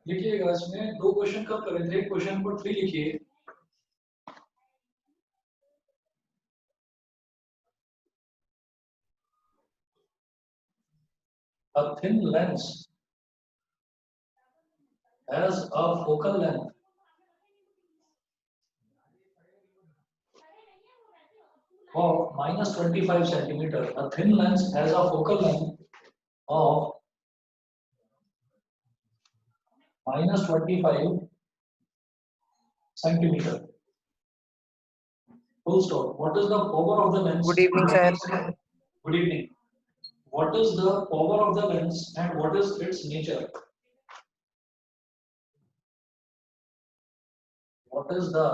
लिखिएगा इसमें 2 क्वेश्चन कब करे थे, क्वेश्चन नंबर 3 लिखिए। A thin lens has a focal length of -25 centimeter. A thin lens has a focal length of -25 centimeter. Full stop. What is the power of the lens? Good evening, sir. Good evening. What is the power of the lens and what is its nature? What is the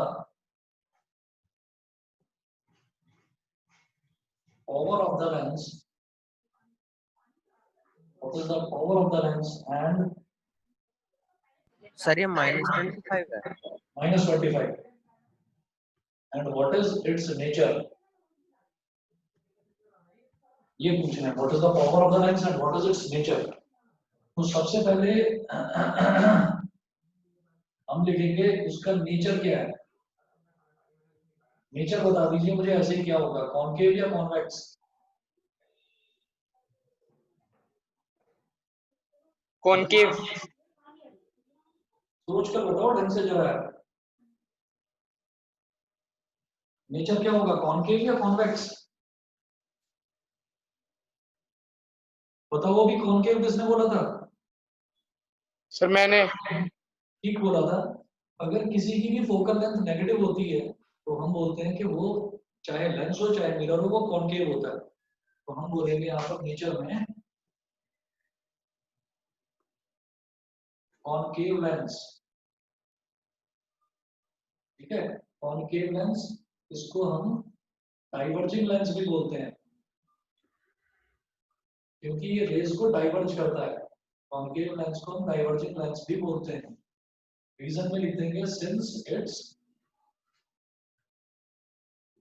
power of the lens? What is the power of the lens and sir ये -25 है। -25. And what is its nature? ये पूछना है. What is the power of the lens and what is its nature? तो सबसे पहले हम लिखेंगे उसका नेचर क्या है. नेचर बता दीजिए मुझे. ऐसे ही क्या होगा, कॉनकेव या कॉन्वेक्स? कॉनकेव. सोच कर बताओ ढंग से जरा. नेचर क्या होगा, कॉनकेव या कॉन्वेक्स? बताओ. अभी कॉनकेव किसने बोला था? सर मैंने. ठीक बोला था. अगर किसी की भी फोकल लेंथ नेगेटिव होती है तो हम बोलते हैं कि वो चाहे लेंस हो चाहे मिरर हो वो कॉनकेव होता है. तो हम बोलेंगे यहाँ पर नेचर में कॉनकेव लेंस. ठीक है, कॉनकेव लेंस. इसको हम डाइवर्जिंग लेंस भी बोलते हैं क्योंकि ये रेज को डाइवर्ज करता है. कॉनकेव लेंस को हम डाइवर्जिंग लेंस भी बोलते हैं. रीजन में लिख देंगे since it's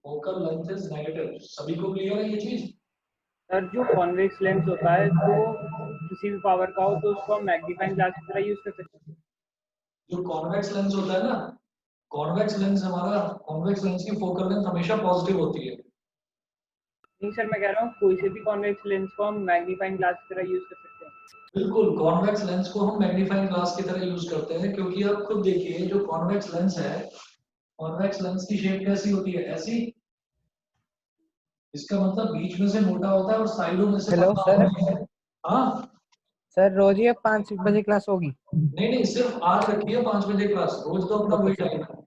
focal length is negative. सभी को क्लियर है ये चीज? सर जो कॉन्वेक्स लेंस होता है तो किसी भी पावर का हो तो उसको हम मैग्नीफाइंग ग्लास की तरह यूज कर सकते हैं. जो कॉन्वेक्स लेंस होता है ना, कॉन्वेक्स लेंस हमारा, कॉन्वेक्स लेंस की फोकल लेंथ हमेशा पॉजिटिव होती है. नहीं सर, मैं कह रहा हूँ कोई से भी कॉन्वेक्स लेंस को हम मैग्नीफाइंग ग्लास की तरह यूज कर सकते हैं. बिल्कुल, कॉन्वेक्स लेंस को हम मैग्नीफाइंग ग्लास की तरह यूज करते हैं क्योंकि आप खुद देखिए जो कॉन्वेक्स लेंस है, कॉन्वेक्स लेंस की शेप कैसी होती है, ऐसी. इसका मतलब बीच में से मोटा होता है और साइडों में से हेलो पतला सर. होता है. हाँ सर रोज ही 5 बजे क्लास होगी? नहीं, सिर्फ आज रखी है 5 बजे क्लास. रोज तो अपना वही टाइम है.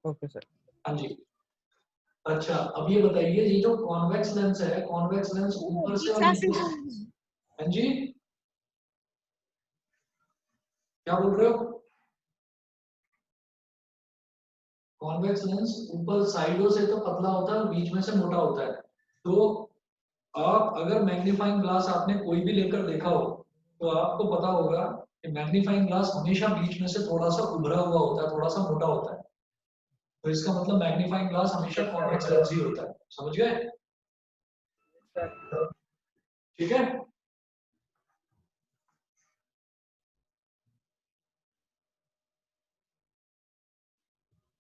Okay sir. हाँ जी. अच्छा, अब ये बताइए, ये जो कॉन्वेक्स लेंस है, कॉन्वेक्स लेंस ऊपर से और नीचे से. हाँ जी, क्या बोल रहे हो? कॉन्वेक्स लेंस ऊपर साइडों से तो पतला होता है और बीच में से मोटा होता है. तो आप अगर मैग्नीफाइंग ग्लास आपने कोई भी लेकर देखा हो तो आपको पता होगा कि मैग्नीफाइंग ग्लास हमेशा बीच में से थोड़ा सा उभरा हुआ होता है, थोड़ा सा मोटा होता है. तो इसका मतलब मैग्नीफाइंग ग्लास हमेशा कॉन्वेक्स लेंस ही होता है. समझ गए? ठीक है.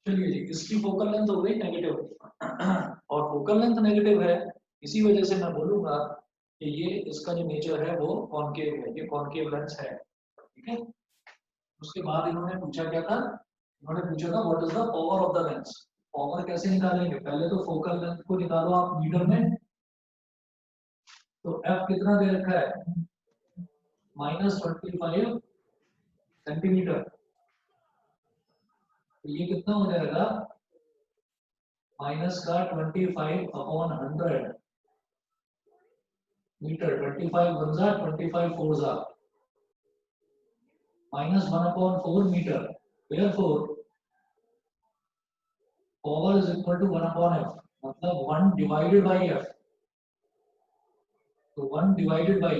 चलिए जी, इसकी फोकल लेंथ हो गई नेगेटिव और फोकल लेंथ नेगेटिव है, इसी वजह से मैं बोलूंगा कि ये इसका जो नेचर है वो कॉनकेव है. ये कॉनकेव लेंस है. ठीक है. उसके बाद इन्होंने पूछा क्या था, इन्होंने पूछा था what is the power of the lens. Power कैसे निकालेंगे? पहले तो फोकल लेंथ को निकालो आप मीटर में. तो एफ कितना दे रखा है? -25 सेंटीमीटर. तो ये कितना हो जाएगा? माइनस का 25/100 मीटर. 25 वन जा 25 फोर जा -1/4 metre. Therefore, power is equal to 1/f. मतलब 1 divided by f. तो 1 divided by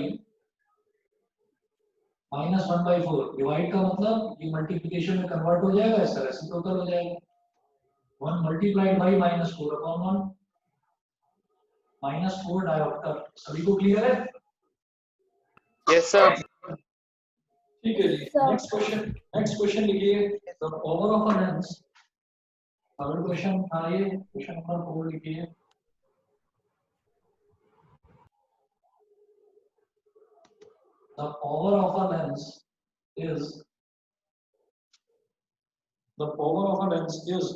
-1/4. डिवाइड का मतलब ये मल्टीप्लिकेशन में कन्वर्ट हो जाएगा, इसका रेसिप्रोकल हो जाएगा. 1 multiplied by -4/1 -4 डायोप्टर. सभी को क्लियर है? Yes sir. ठीक है जी, नेक्स्ट क्वेश्चन लिखिए, the power of a lens. अगला क्वेश्चन था ये, क्वेश्चन नंबर 4 लिखिए। The power of a lens is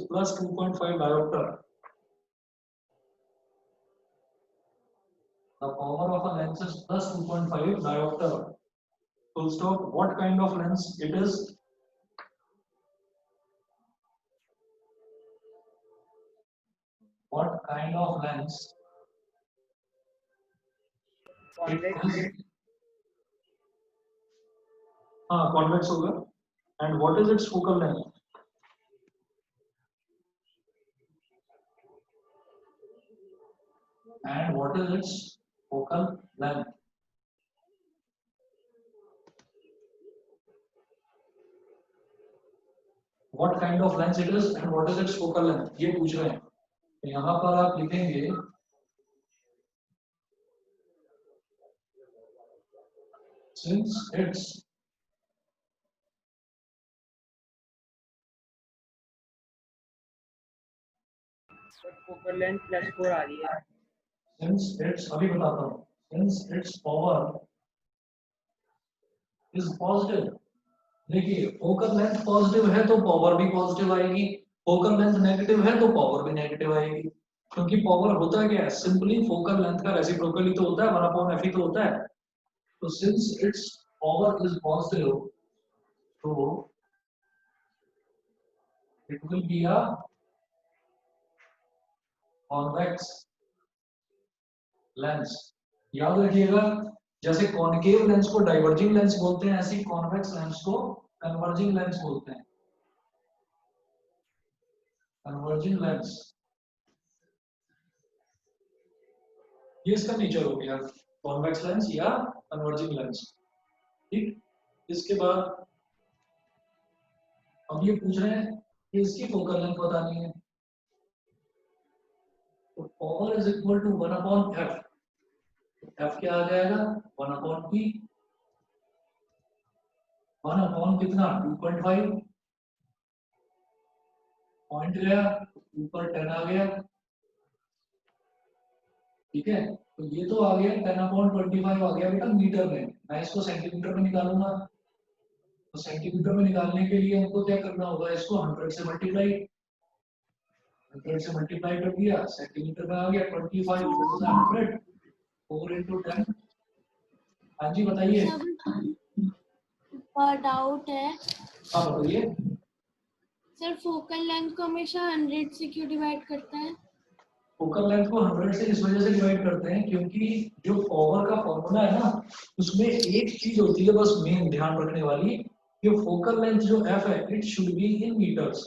plus 2.5 diopter. The power of a lens is plus 2.5 diopter. Full stop. What kind of lens it is? What kind of lens it Convex. is? Convex होगा. And what is its focal length? And what is its focal length? What kind of lens it is and what is its focal length? ये पूछ रहे हैं. तो यहाँ पर आप लिखेंगे since its फोकल लेंथ +4 आ रही है। since its अभी बताता हूँ. Since its power is positive. देखिए फोकल लेंथ पॉजिटिव है तो पावर भी पॉजिटिव आएगी, फोकल लेंथ नेगेटिव है तो पावर भी नेगेटिव आएगी, क्योंकि पावर होता क्या है, सिंपली फोकल लेंथ का रेसिप्रोकल ही तो होता है, 1/f ही तो होता है. तो since it's power is positive, तो it will be a convex lens. याद रखिएगा, जैसे कॉनकेव लेंस को डाइवर्जिंग लेंस बोलते हैं, ऐसी कॉन्वेक्स लेंस को कन्वर्जिंग लेंस बोलते हैं. कन्वर्जिंग लेंस, ये इसका नेचर हो गया, कॉन्वेक्स लेंस या कन्वर्जिंग लेंस. ठीक. इसके बाद अब ये पूछ रहे हैं कि इसकी फोकल लेंथ बतानी है. तो power is equal to 1/f. f क्या आ जाएगा, 1/p. 1/ कितना, 2.5. पॉइंट गया ऊपर 10 आ गया. ठीक है, तो ये तो आ गया 10/25 आ गया बेटा मीटर में. मैं इसको सेंटीमीटर में निकालूंगा, तो सेंटीमीटर में निकालने के लिए हमको क्या करना होगा, इसको 100 से मल्टीप्लाई कर दिया, सेंटीमीटर में आ गया 25 100 4 into 10. हाँ जी बताइए. डाउट है हाँ बताइए. सर, फोकल लेंथ को हमेशा 100 से क्यों डिवाइड करते हैं? फोकल लेंथ को 100 से इस वजह से डिवाइड करते हैं क्योंकि जो पावर का फॉर्मूला है ना, उसमें एक चीज होती है बस मेन ध्यान रखने वाली, कि फोकल लेंथ जो f है, it should be in metres.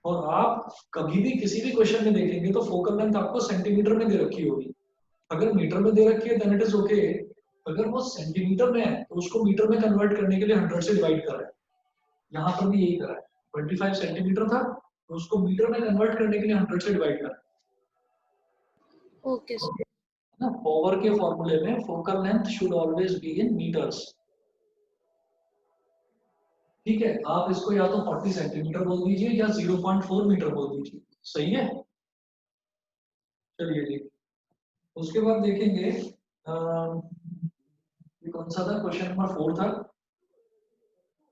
और आप कभी भी किसी भी क्वेश्चन में देखेंगे तो फोकल लेंथ आपको सेंटीमीटर में दे रखी होगी. अगर मीटर में दे रखी है देन इट इज ओके. अगर वो सेंटीमीटर में है तो उसको मीटर में कन्वर्ट करने के लिए 100 से डिवाइड कर रहा है. यहाँ पर भी यही करा है. 25 सेंटीमीटर था तो उसको मीटर में कन्वर्ट करने के लिए 100 से डिवाइड कर. Okay sir. ना, पावर के फॉर्मूले में focal length should always be in metres. ठीक है, आप इसको या तो 40 सेंटीमीटर बोल दीजिए या 0.4 मीटर बोल दीजिए. सही है. चलिए जी, उसके बाद देखेंगे ये कौन सा था, क्वेश्चन नंबर 4 था.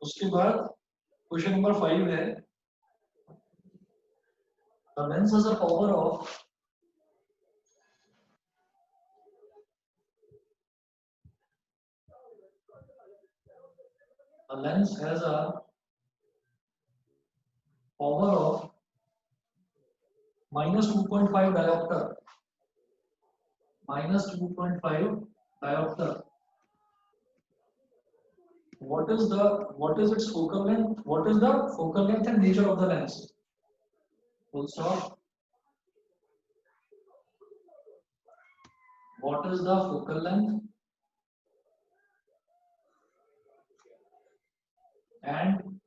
उसके बाद क्वेश्चन नंबर 5 है, the lens has a power of a lens has a power of minus 2.5 diopter. Minus 2.5 diopter. What is its focal length? What is the focal length and nature of the lens? Full stop. What is the focal length and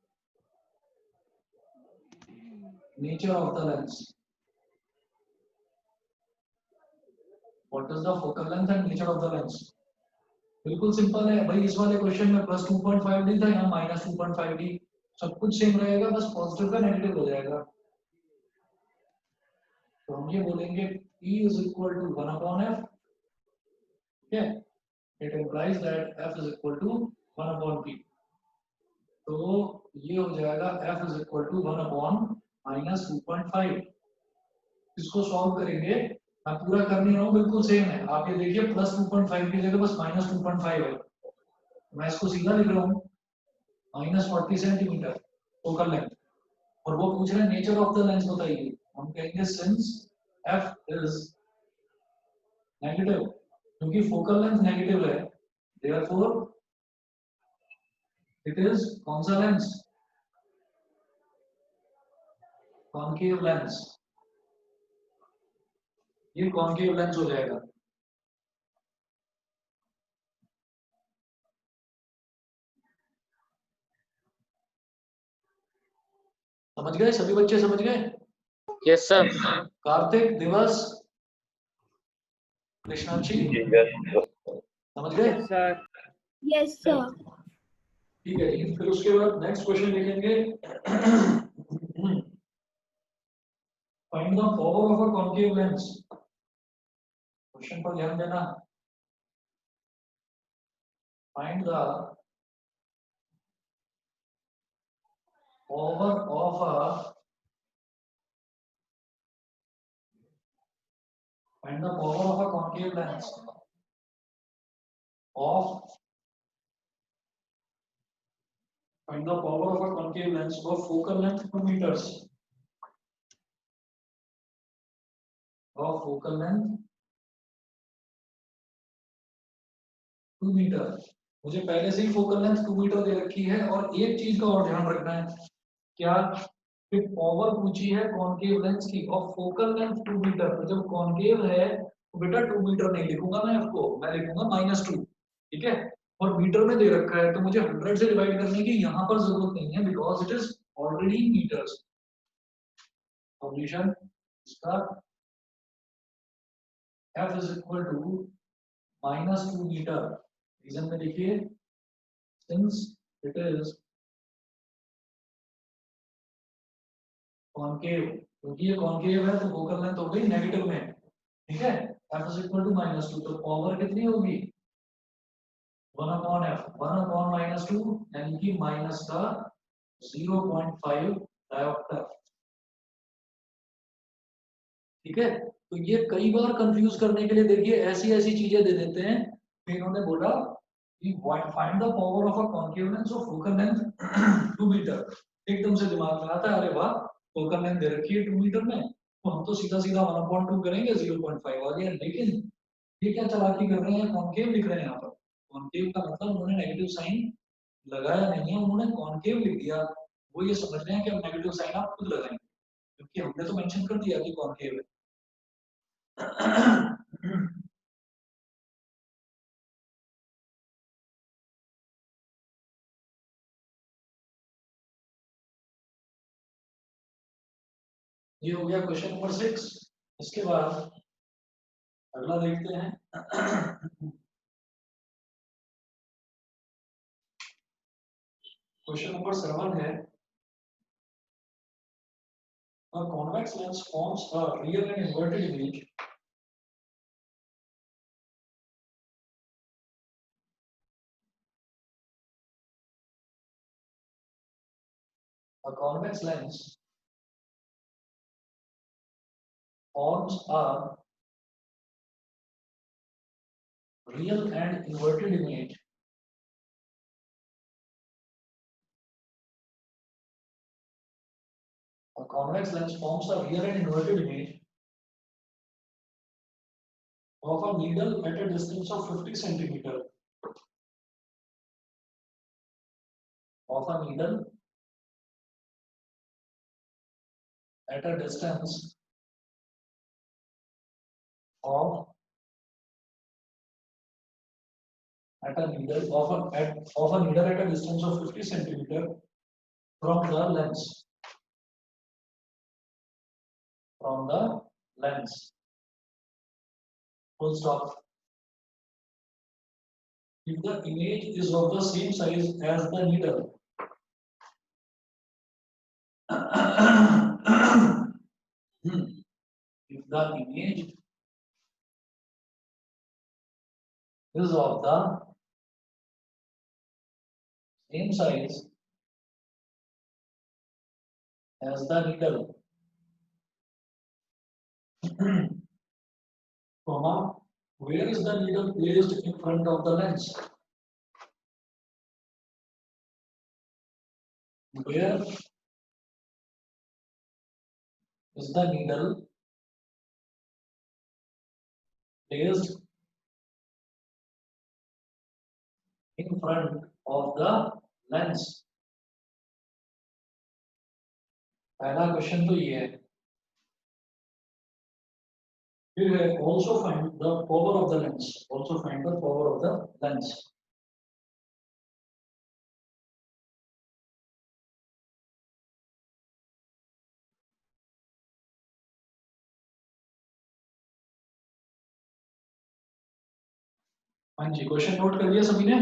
nature of the lens? What is the focal length and nature of the lens? बिल्कुल simple है भाई, इस वाले question में plus 2.5 D था, यहाँ minus 2.5 D, सब कुछ सेम रहेगा, बस पॉजिटिव का नेगेटिव हो जाएगा। तो हम ये बोलेंगे E is equal to 1 upon F, ठीक है, it implies that F is equal to 1 upon P। तो ये हो जाएगा F is equal to 1 upon minus 2.5। इसको सॉल्व करेंगे, मैं पूरा कर नहीं रहा हूँ, बिल्कुल सेम है। आप ये देखिए प्लस 2.5 की जगह बस माइनस 2.5 है, मैं इसको सीधा लिख रहा हूँ माइनस 40 सेंटीमीटर फोकल लेंथ। और वो पूछ रहे हैं नेचर ऑफ द लेंस बताइए, हम कहेंगे सिंस F इज नेगेटिव, क्योंकि फोकल लेंथ नेगेटिव है, देयरफॉर इट इज कौन सा लेंस, कॉनकेव लेंस। ये कॉनकेव लेंस हो जाएगा। समझ गए सभी बच्चे, समझ गए? Yes sir. कार्तिक, दिवस, कृष्णाक्षी, समझ गए? Yes sir. Yes, sir. ठीक है जी, फिर उसके बाद नेक्स्ट क्वेश्चन लिखेंगे, find the power of a concave lens. Question पर ध्यान देना, find the power of a find the power of a concave lens of find the power of a concave lens of focal length 2 meters, of focal length 2 metre. मुझे पहले से ही focal length 2 metre दे रखी है, और एक चीज का और ध्यान रखना है, क्या कि पावर पूछी है कॉनकेव लेंस की और फोकल लेंथ 2 मीटर। तो जब कॉनकेव है तो बेटा 2 मीटर नहीं लिखूंगा मैं आपको, मैं लिखूंगा -2, ठीक है। और मीटर में दे रखा है तो मुझे 100 से डिवाइड करने की यहाँ पर जरूरत नहीं है, because it is already metres. Solution इसका F is equal to -2 metre. Reason में देखिए, सिंस इट इज कॉनकेव, क्योंकि ये कॉनकेव है तो फोकल लेंथ हो गई नेगेटिव में, ठीक है। F इज इक्वल टू -2, तो पावर कितनी होगी 1 अपॉन F, 1 अपॉन -2 यानी कि माइनस का 0.5 डायोप्टर, ठीक है। तो ये कई बार कंफ्यूज करने के लिए देखिए ऐसी ऐसी चीजें दे देते हैं। फिर इन्होंने बोला कि find the power of a concave lens of focal length 2 metre. एकदम से दिमाग में आता है, अरे वाह फोकल लेंथ दे रखी है 2 मीटर में, तो हम तो सीधा सीधा 1/2 करेंगे, 0.5 आ गया। लेकिन ये क्या चालाकी कर रहे हैं, कॉनकेव लिख रहे हैं यहाँ पर। कॉनकेव का मतलब उन्होंने नेगेटिव साइन लगाया नहीं है, उन्होंने कॉनकेव लिख दिया। वो ये समझ रहे हैं कि अब नेगेटिव साइन आप खुद लगाएंगे, क्योंकि हमने तो मेंशन कर दिया कि कॉनकेव है। ये हो गया क्वेश्चन नंबर 6। इसके बाद अगला देखते हैं। क्वेश्चन नंबर 7 है, a convex lens forms a real and inverted image a convex lens forms a real and inverted image a convex lens forms a real and inverted image of a needle at a distance of 50 centimeter, of a needle at a distance of at a needle of a needle at a distance of 50 centimeter from the lens, from the lens, full stop। if the image is of the same size as the needle. If the image is of the same size as the needle, comma, where is the needle placed in front of the lens? Where is the needle placed in front of the lens? पहला question तो ये है। फिर है also find the power of the lens. Also find the power of the lens. हाँ जी, question note कर लिया सभी ने?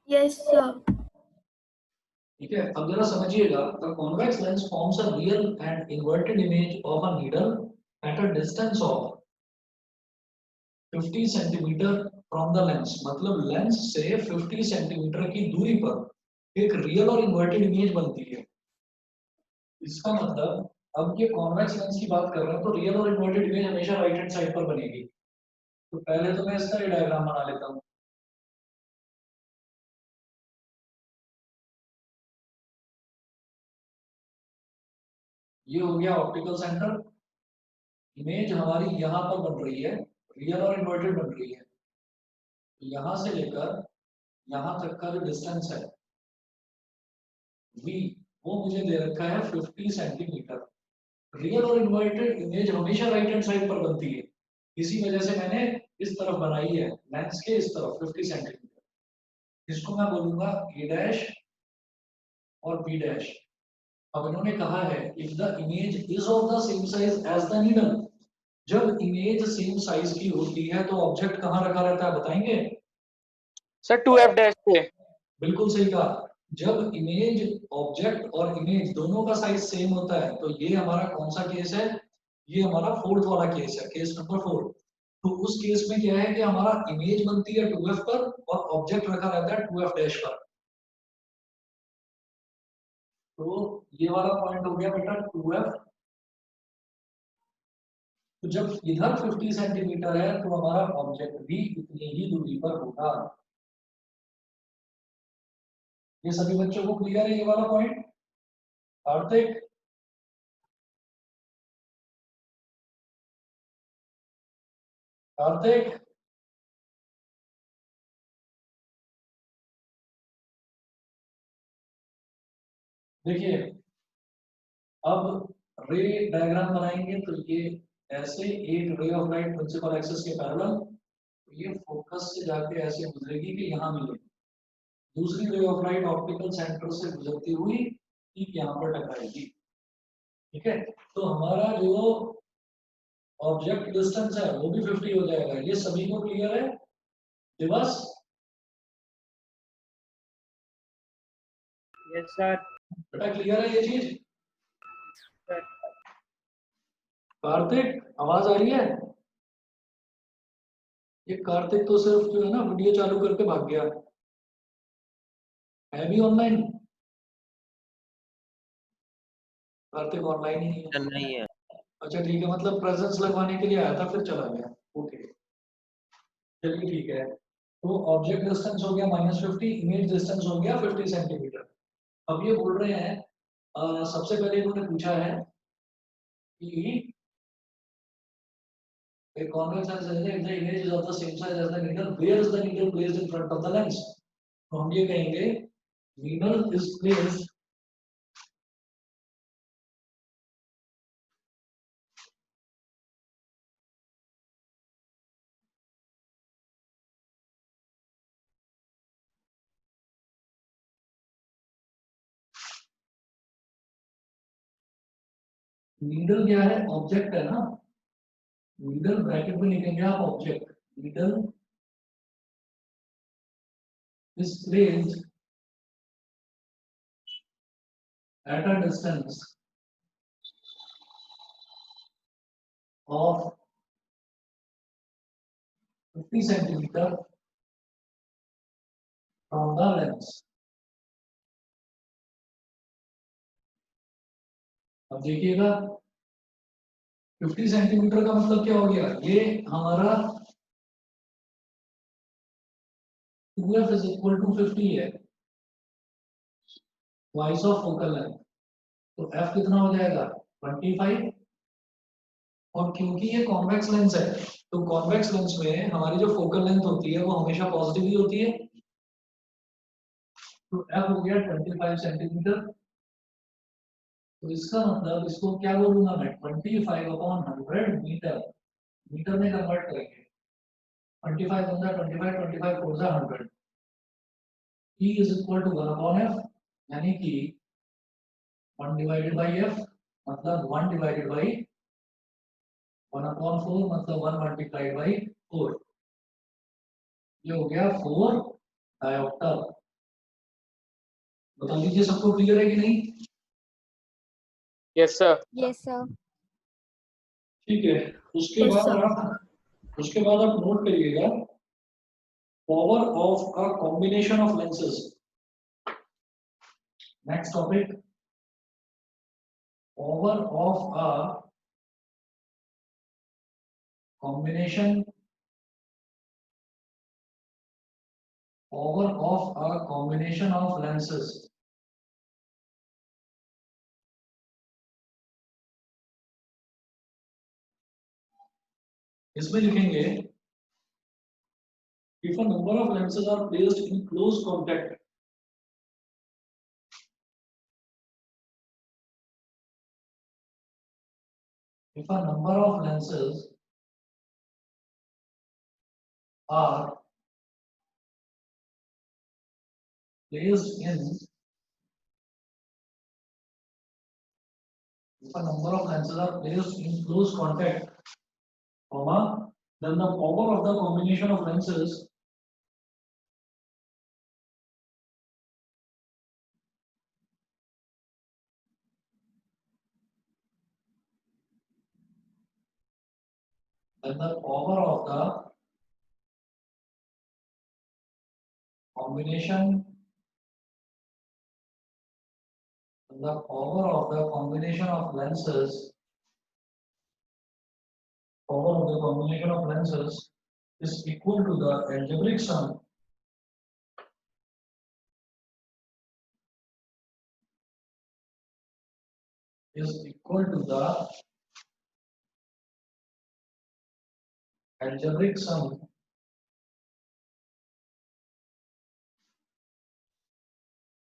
Yes, sir. ठीक है, अब जरा समझिएगा, the convex lens forms a real and inverted image of a needle at a distance of 50 centimetre from the lens. मतलब लेंस से 50 सेंटीमीटर की दूरी पर एक रियल और इन्वर्टेड इमेज बनती है। इसका मतलब अब ये कॉन्वेक्स लेंस की बात कर रहे हैं तो रियल और इन्वर्टेड इमेज हमेशा राइट हैंड साइड पर बनेगी। तो पहले तो मैं इसका डायग्राम बना लेता हूँ। ये हो गया ऑप्टिकल सेंटर, इमेज हमारी यहाँ पर बन रही है, रियल और इन्वर्टेड बन रही है। तो यहाँ से लेकर यहाँ तक का जो डिस्टेंस है v, वो मुझे दे रखा है 50 सेंटीमीटर। रियल और इन्वर्टेड इमेज हमेशा राइट हैंड साइड पर बनती है, इसी वजह से मैंने इस तरफ बनाई है, लेंस के इस तरफ 50 सेंटीमीटर। इसको मैं बोलूंगा a डैश और b डैश। अब इन्होंने कहा है if the image is of the same size as the needle. जब इमेज सेम साइज की होती है तो ऑब्जेक्ट कहाँ रखा रहता है बताएंगे? सर 2f डैश पे। बिल्कुल सही कहा। जब इमेज ऑब्जेक्ट और इमेज दोनों का साइज सेम होता है तो ये हमारा कौन सा केस है? ये हमारा फोर्थ वाला केस है, केस नंबर 4। तो उस केस में क्या है कि हमारा इमेज बनती है 2f पर और ऑब्जेक्ट रखा रहता है 2f डैश पर। तो ये वाला पॉइंट हो गया बेटा 2f। तो जब इधर 50 सेंटीमीटर है तो हमारा ऑब्जेक्ट भी इतनी ही दूरी पर होगा। ये सभी बच्चों को क्लियर है ये वाला पॉइंट? कार्तिक, कार्तिक, देखिए अब रे डायग्राम बनाएंगे तो ये ऐसे एक ray of light principal axis के पैरेलल, ये फोकस से जाके ऐसे गुजरेगी कि यहाँ मिलेगी। दूसरी रे ऑफ लाइट ऑप्टिकल सेंटर से गुजरती हुई ठीक यहाँ पर टकराएगी। ठीक है, तो हमारा जो ऑब्जेक्ट डिस्टेंस है वो भी 50 हो जाएगा। ये सभी को क्लियर है दिवस? Yes sir. बेटा क्लियर है ये चीज? सर कार्तिक आवाज आ रही है? ये कार्तिक तो सिर्फ जो है ना वीडियो चालू करके भाग गया है भी ऑनलाइन। कार्तिक ऑनलाइन ही नहीं है। नहीं है। अच्छा ठीक है, मतलब प्रेजेंस लगवाने के लिए आया था फिर चला गया। ओके चलिए ठीक है। तो ऑब्जेक्ट डिस्टेंस हो गया -50, इमेज डिस्टेंस हो गया 50 सेंटीमीटर। अब ये बोल रहे हैं सबसे पहले इन्होंने पूछा है कि a convex lens is if the image is of the same size as the needle, where is the needle placed in front of the lens? तो हम ये कहेंगे needle is placed नीडल क्या है? ऑब्जेक्ट है ना, नीडल ब्रैकेट में लिखेंगे आप object, needle is placed at a distance of 50 centimeter from the lens. अब देखिएगा 50 सेंटीमीटर का मतलब क्या हो गया, ये हमारा 2f is equal to 50 है, twice of focal length, तो f कितना हो जाएगा 25। और क्योंकि ये कॉन्वेक्स लेंस है तो कॉन्वेक्स लेंस में हमारी जो फोकल लेंथ होती है वो हमेशा पॉजिटिव ही होती है, तो f हो गया 25 सेंटीमीटर। तो इसका मतलब इसको क्या बोलूंगा मैं 25/100 मीटर, मीटर में कन्वर्ट करेंगे 25 बन जाए 25 25 4 जा 100, E is equal to 1/f, यानी कि 1 divided by f मतलब 1 divided by 1/4 मतलब 1 multiplied by 4, ये हो गया 4 डायोप्टर। बता दीजिए सबको क्लियर है कि नहीं? Yes, sir. Yes, sir. ठीक है, उसके Yes, बाद sir. आप नोट करिएगा power of a combination of lenses. Next topic, power of a combination of lenses। इसमें लिखेंगे if a number of lenses are placed in close contact if a number of lenses are placed in close contact, comma, then the power of the combination of lenses then the power of the combination of lenses is equal to the algebraic sum is equal to the algebraic sum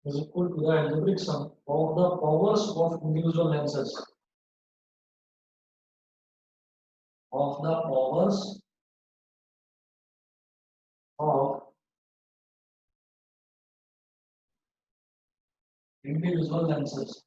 is equal to the algebraic sum of the powers of individual lenses of the powers of individual lenses।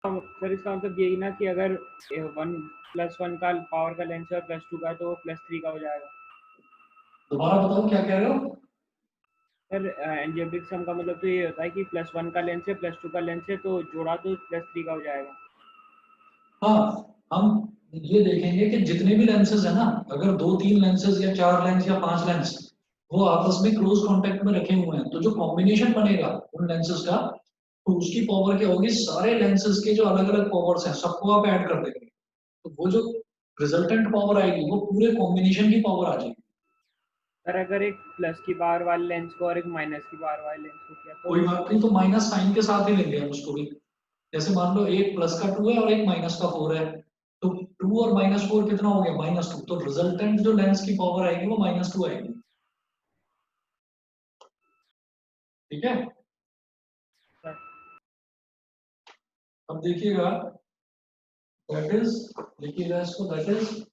Sir इसका मतलब यही ना कि अगर 1+1 का power का lens है और +2 का तो +3 का हो जाएगा। दोबारा बताओ क्या कह रहे हो? सर एल्जेब्रिक सम का मतलब तो ये होता है कि +1 का लेंस है +2 का लेंस है तो जोड़ा तो +3 का हो जाएगा। हाँ, हम ये देखेंगे कि जितने भी लेंसेज है ना, अगर 2-3 लेंसेज या 4 लेंस या 5 लेंस वो आपस में क्लोज कांटेक्ट में रखे हुए हैं, तो जो कॉम्बिनेशन बनेगा उन लेंसेज का, तो उसकी पावर क्या होगी, सारे लेंसेज के जो अलग अलग पावर्स हैं सबको आप ऐड कर देंगे, तो वो जो रिजल्टेंट पावर आएगी वो पूरे कॉम्बिनेशन की पावर आ जाएगी। सर अगर एक प्लस की पावर वाले लेंस को और एक माइनस की पावर वाले लेंस को किया तो कोई बात नहीं, तो माइनस साइन के साथ ही लेंगे हम उसको भी। जैसे मान लो एक प्लस का 2 है और एक माइनस का 4 है, तो 2 और -4 कितना हो गया, -2, तो रिजल्टेंट जो लेंस की पावर आएगी वो -2 आएगी। ठीक है, अब देखिएगा दैट इज, लिखिएगा इसको, that is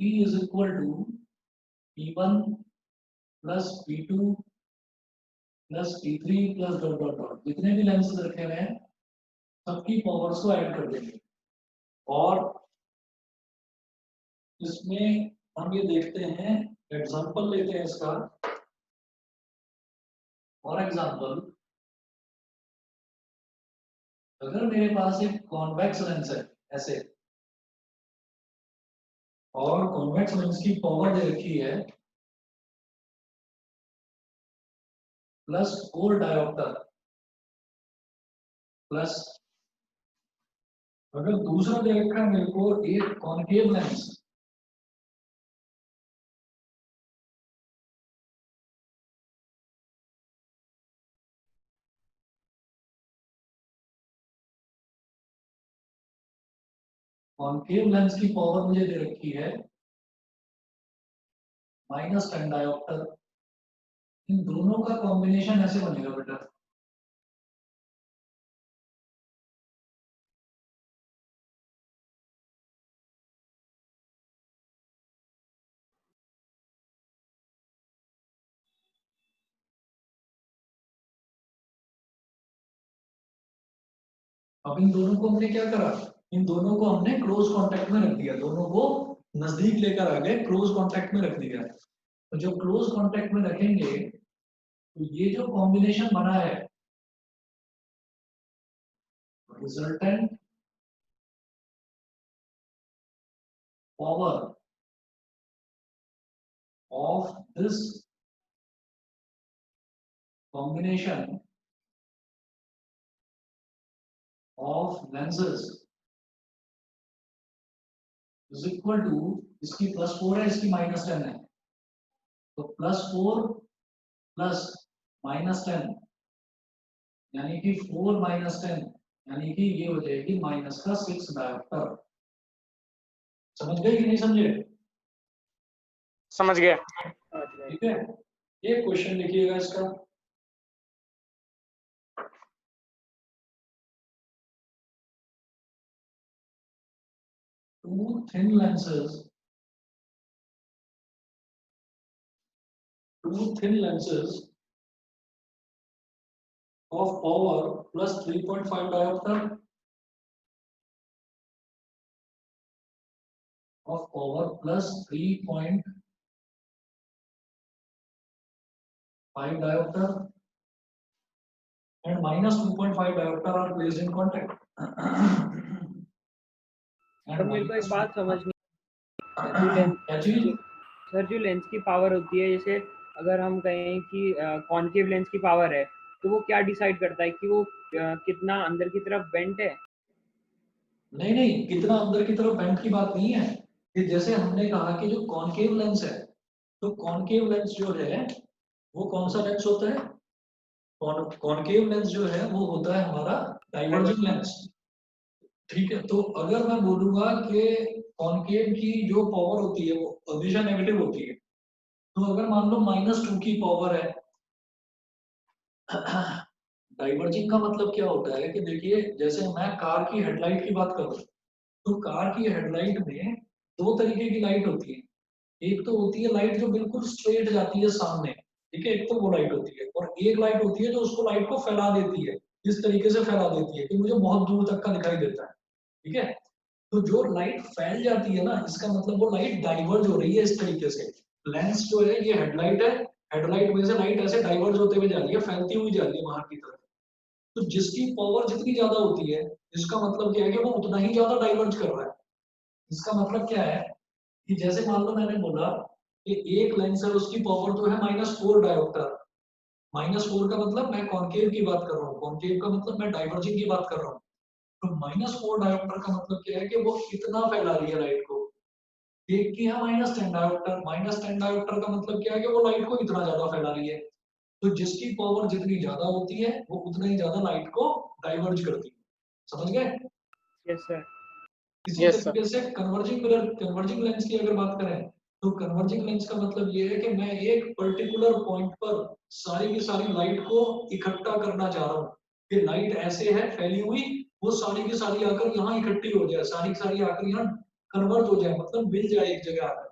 P is equal to P1 plus P2 plus P3 plus dot dot dot, जितने भी लेंस रखे हुए हैं सबकी पावर्स को ऐड कर देंगे। और इसमें हम ये देखते हैं, एग्जांपल लेते हैं इसका। फॉर एग्जांपल, अगर मेरे पास एक कॉन्वेक्स लेंस है ऐसे, और कॉन्वेक्स लेंस की पावर दे रखी है +4 डायोप्टर प्लस, अगर दूसरा दे रखा है मेरे को एक कॉन्केव लेंस, कॉन्केव लेंस की पावर मुझे दे रखी है -10 डायोप्टर। इन दोनों का कॉम्बिनेशन ऐसे बनेगा बेटा, अब इन दोनों को हमने क्या करा, इन दोनों को हमने क्लोज कांटेक्ट में रख दिया, दोनों को नजदीक लेकर आ गए, क्लोज कांटेक्ट में रख दिया। तो जब क्लोज कांटेक्ट में रखेंगे तो ये जो कॉम्बिनेशन बना है, resultant power of this combination of lenses is equal to, इसकी +4 है, इसकी -10 है, तो +4 प्लस -10 यानी कि 4 - 10 यानी कि ये हो जाएगी -6 डायोप्टर। समझ गए कि नहीं समझे? समझ गया। ठीक है, एक क्वेश्चन लिखिएगा इसका। Two thin lenses of power +3.5 diopter of power +3.5 diopter and -2.5 diopter are placed in contact. Sir मेरे को एक बात समझ नहीं, क्या चीज? सर जो लेंस की पावर होती है, जैसे अगर हम कहें कि कॉन्केव लेंस की पावर है, तो वो क्या डिसाइड करता है कि वो कितना अंदर की तरफ बेंट है? नहीं नहीं, कितना अंदर की तरफ बेंट की बात नहीं है। कि जैसे हमने कहा कि जो कॉन्केव लेंस है, तो कॉन्केव लेंस जो है वो कौन सा लेंस होता है? कॉन्केव लेंस जो है वो होता है हमारा डाइवर्जिंग लेंस। ठीक है, तो अगर मैं बोलूंगा कि कॉन्केव की जो पावर होती है वो हमेशा नेगेटिव होती है, तो अगर मान लो -2 की पावर है, डाइवर्जिंग का मतलब क्या होता है कि देखिए, जैसे मैं कार की हेडलाइट की बात करूं, तो कार की हेडलाइट में दो तरीके की लाइट होती है। एक तो होती है लाइट जो बिल्कुल स्ट्रेट जाती है सामने, ठीक है, एक तो वो लाइट होती है, और एक लाइट होती है जो उसको लाइट को फैला देती है, इस तरीके से फैला देती है कि मुझे बहुत दूर तक का दिखाई देता है। ठीक है, तो जो लाइट फैल जाती है ना, इसका मतलब वो लाइट डाइवर्ज हो रही है इस तरीके से। लेंस जो है ये हेडलाइट है, हेडलाइट में से लाइट ऐसे डाइवर्ज होते हुए जा रही है, फैलती हुई जा रही है बाहर की तरफ। तो जिसकी पावर जितनी ज्यादा होती है, इसका मतलब क्या है कि वो उतना ही ज्यादा डाइवर्ज कर रहा है। इसका मतलब क्या है कि जैसे मान लो मैंने बोला कि एक लेंस है, उसकी पावर जो है -4 डायोप्टर। -4 का मतलब मैं कॉन्केव की बात कर रहा हूँ, कॉन्केव का मतलब मैं डाइवर्जिंग की बात कर रहा हूँ। तो -4 डायोप्टर का मतलब क्या है कि वो कितना फैला रही है लाइट को। एक की है -10 डायोप्टर, -10 डायोप्टर का मतलब क्या है कि वो लाइट को इतना ज्यादा फैला रही है। तो जिसकी पावर जितनी ज्यादा होती है वो उतना ही ज्यादा लाइट को डाइवर्ज करती है। समझ गए? Yes sir. इसी तरीके से कन्वर्जिंग लेंस की अगर बात करें, तो कन्वर्जिंग लेंस का मतलब ये है कि मैं एक पर्टिकुलर पॉइंट पर सारी की सारी लाइट को इकट्ठा करना चाह रहा हूँ कि लाइट ऐसे है फैली हुई, वो सारी की सारी आकर यहाँ इकट्ठी हो जाए, सारी की सारी आकर यहाँ कन्वर्ज हो जाए, मतलब मिल जाए एक जगह आकर।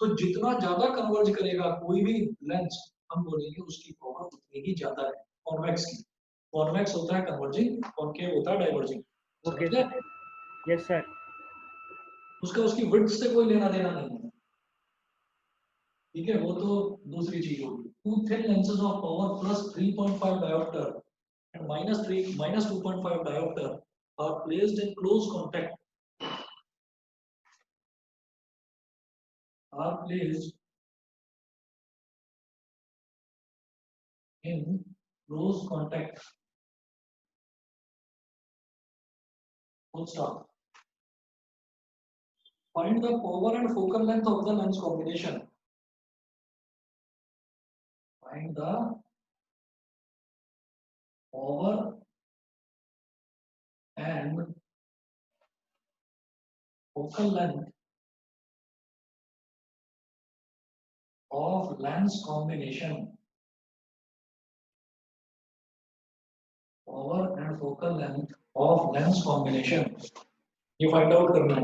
तो जितना ज्यादा कन्वर्ज करेगा कोई भी लेंस, हम बोलेंगे उसकी पावर उतनी ही ज्यादा है कॉन्वेक्स की। कॉन्वेक्स होता है कन्वर्जिंग, कॉन्केव होता है डाइवर्जिंग। ओके समझ गए? सर। Yes sir. उसका उसकी विड्थ से कोई लेना देना नहीं है, ठीक है, वो तो दूसरी चीज होगी। Two thin lenses of power plus 3.5 dioptre and minus 2.5 dioptre are placed in close contact, are placed in close contact, full stop. Find the power and focal length of the lens combination. Find the power and focal length of lens combination. Power and focal length of lens combination. ये find out करना है।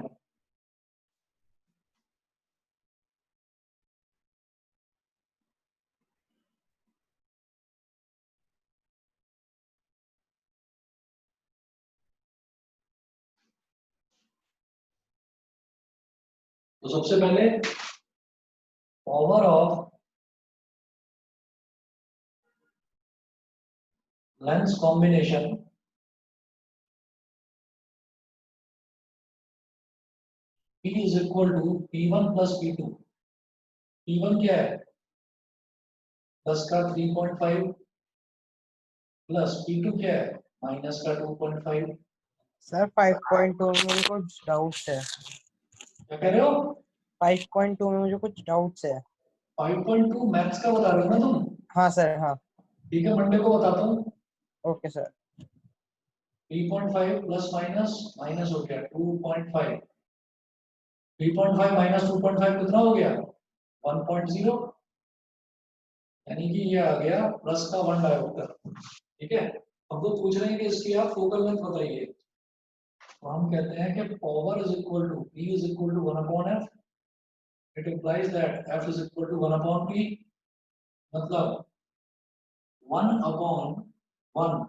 तो सबसे पहले power of lens combination P is equal to P1 plus P2. P1 क्या है? 10 का 3.5 plus P2 क्या है? माइनस का 2.5। सर 5.2 में मुझे कुछ डाउट्स है। क्या कह रहे हो? 5.2 में मुझे कुछ डाउट्स है। 5.2 मैथ्स का बता रहे हो ना तुम? हाँ सर, हाँ। ठीक है, मंडे को बताता हूँ। Okay sir. 3.5 plus minus minus हो गया 2.5। 3.5 माइनस 2.5 कितना हो गया? 1.0, यानी कि ये आ गया प्लस का 1 डायोप्टर। ठीक है, अब वो पूछ रहे हैं कि इसकी आप फोकल लेंथ बताइए, तो हम कहते हैं कि power is equal to P is equal to 1 upon F। It implies that F is equal to 1 upon P, मतलब 1 अपॉन 1।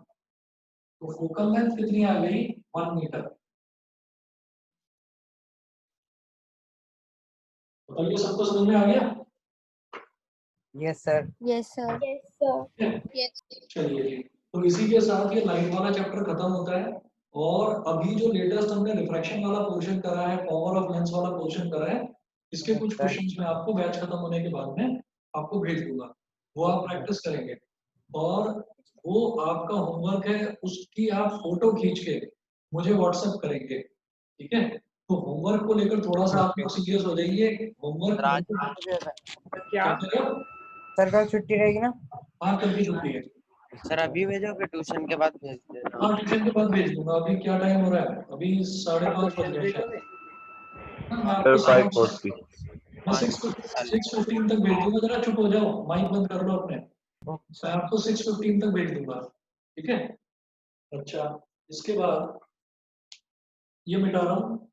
तो फोकल लेंथ कितनी आ गई? 1 मीटर। बताइए, सबको समझ में आ गया? Yes sir. Yes, sir. Yes, sir. Yes. चलिए जी, तो इसी के साथ ये लाइट वाला चैप्टर खत्म होता है। और अभी जो लेटेस्ट हमने रिफ्रैक्शन वाला पोर्शन करा है, पावर ऑफ लेंस वाला पोर्शन करा है, इसके कुछ सर। क्वेश्चंस मैं आपको बैच खत्म होने के बाद में आपको भेज दूंगा, वो आप प्रैक्टिस करेंगे। और वो आपका होमवर्क है, उसकी आप फोटो खींच के मुझे व्हाट्सएप करेंगे, ठीक है? तो होमवर्क को लेकर थोड़ा सा आप लोग सीरियस हो जाइए। होमवर्क क्या? क्या कह रहे हो? सर कल छुट्टी रहेगी ना? हाँ, कल की छुट्टी है। सर अभी भेजोगे ट्यूशन के बाद भेज देना? हाँ, ट्यूशन के बाद भेज दूंगा। अभी क्या टाइम हो रहा है? अभी 5:30 बज गए शायद। हाँ, मैं आपको सर 5:40। मैं 6:15 तक भेज दूंगा। जरा चुप हो जाओ, माइक बंद कर लो अपने। ओके मैं सर। आपको 6:15 तक भेज दूंगा, ठीक है? अच्छा, इसके बाद ये मिटा रहा हूँ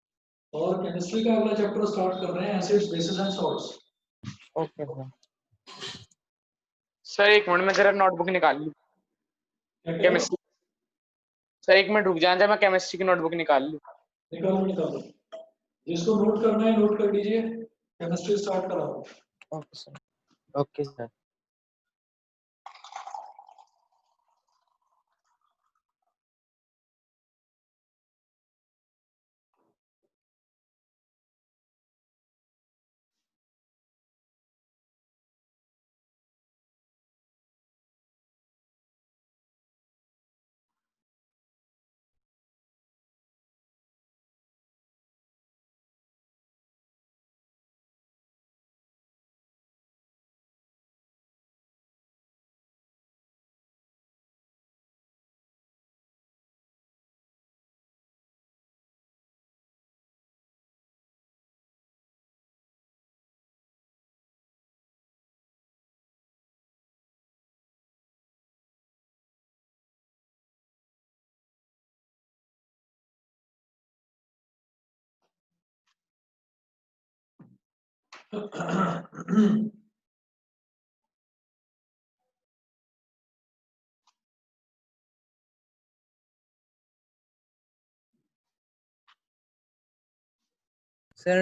और केमिस्ट्री का अगला चैप्टर स्टार्ट कर रहे हैं, acids bases and salts. Okay sir. Sir एक मिनट में जरा नोटबुक निकाल लूं। क्या कह रहे हो? केमिस्ट्री सर एक मिनट रुक जाए, मैं केमिस्ट्री की नोटबुक निकाल लूं। निकालो निकालो, जिसको नोट करना है नोट कर लीजिए। केमिस्ट्री स्टार्ट करा दो। Okay sir. Okay sir. Sir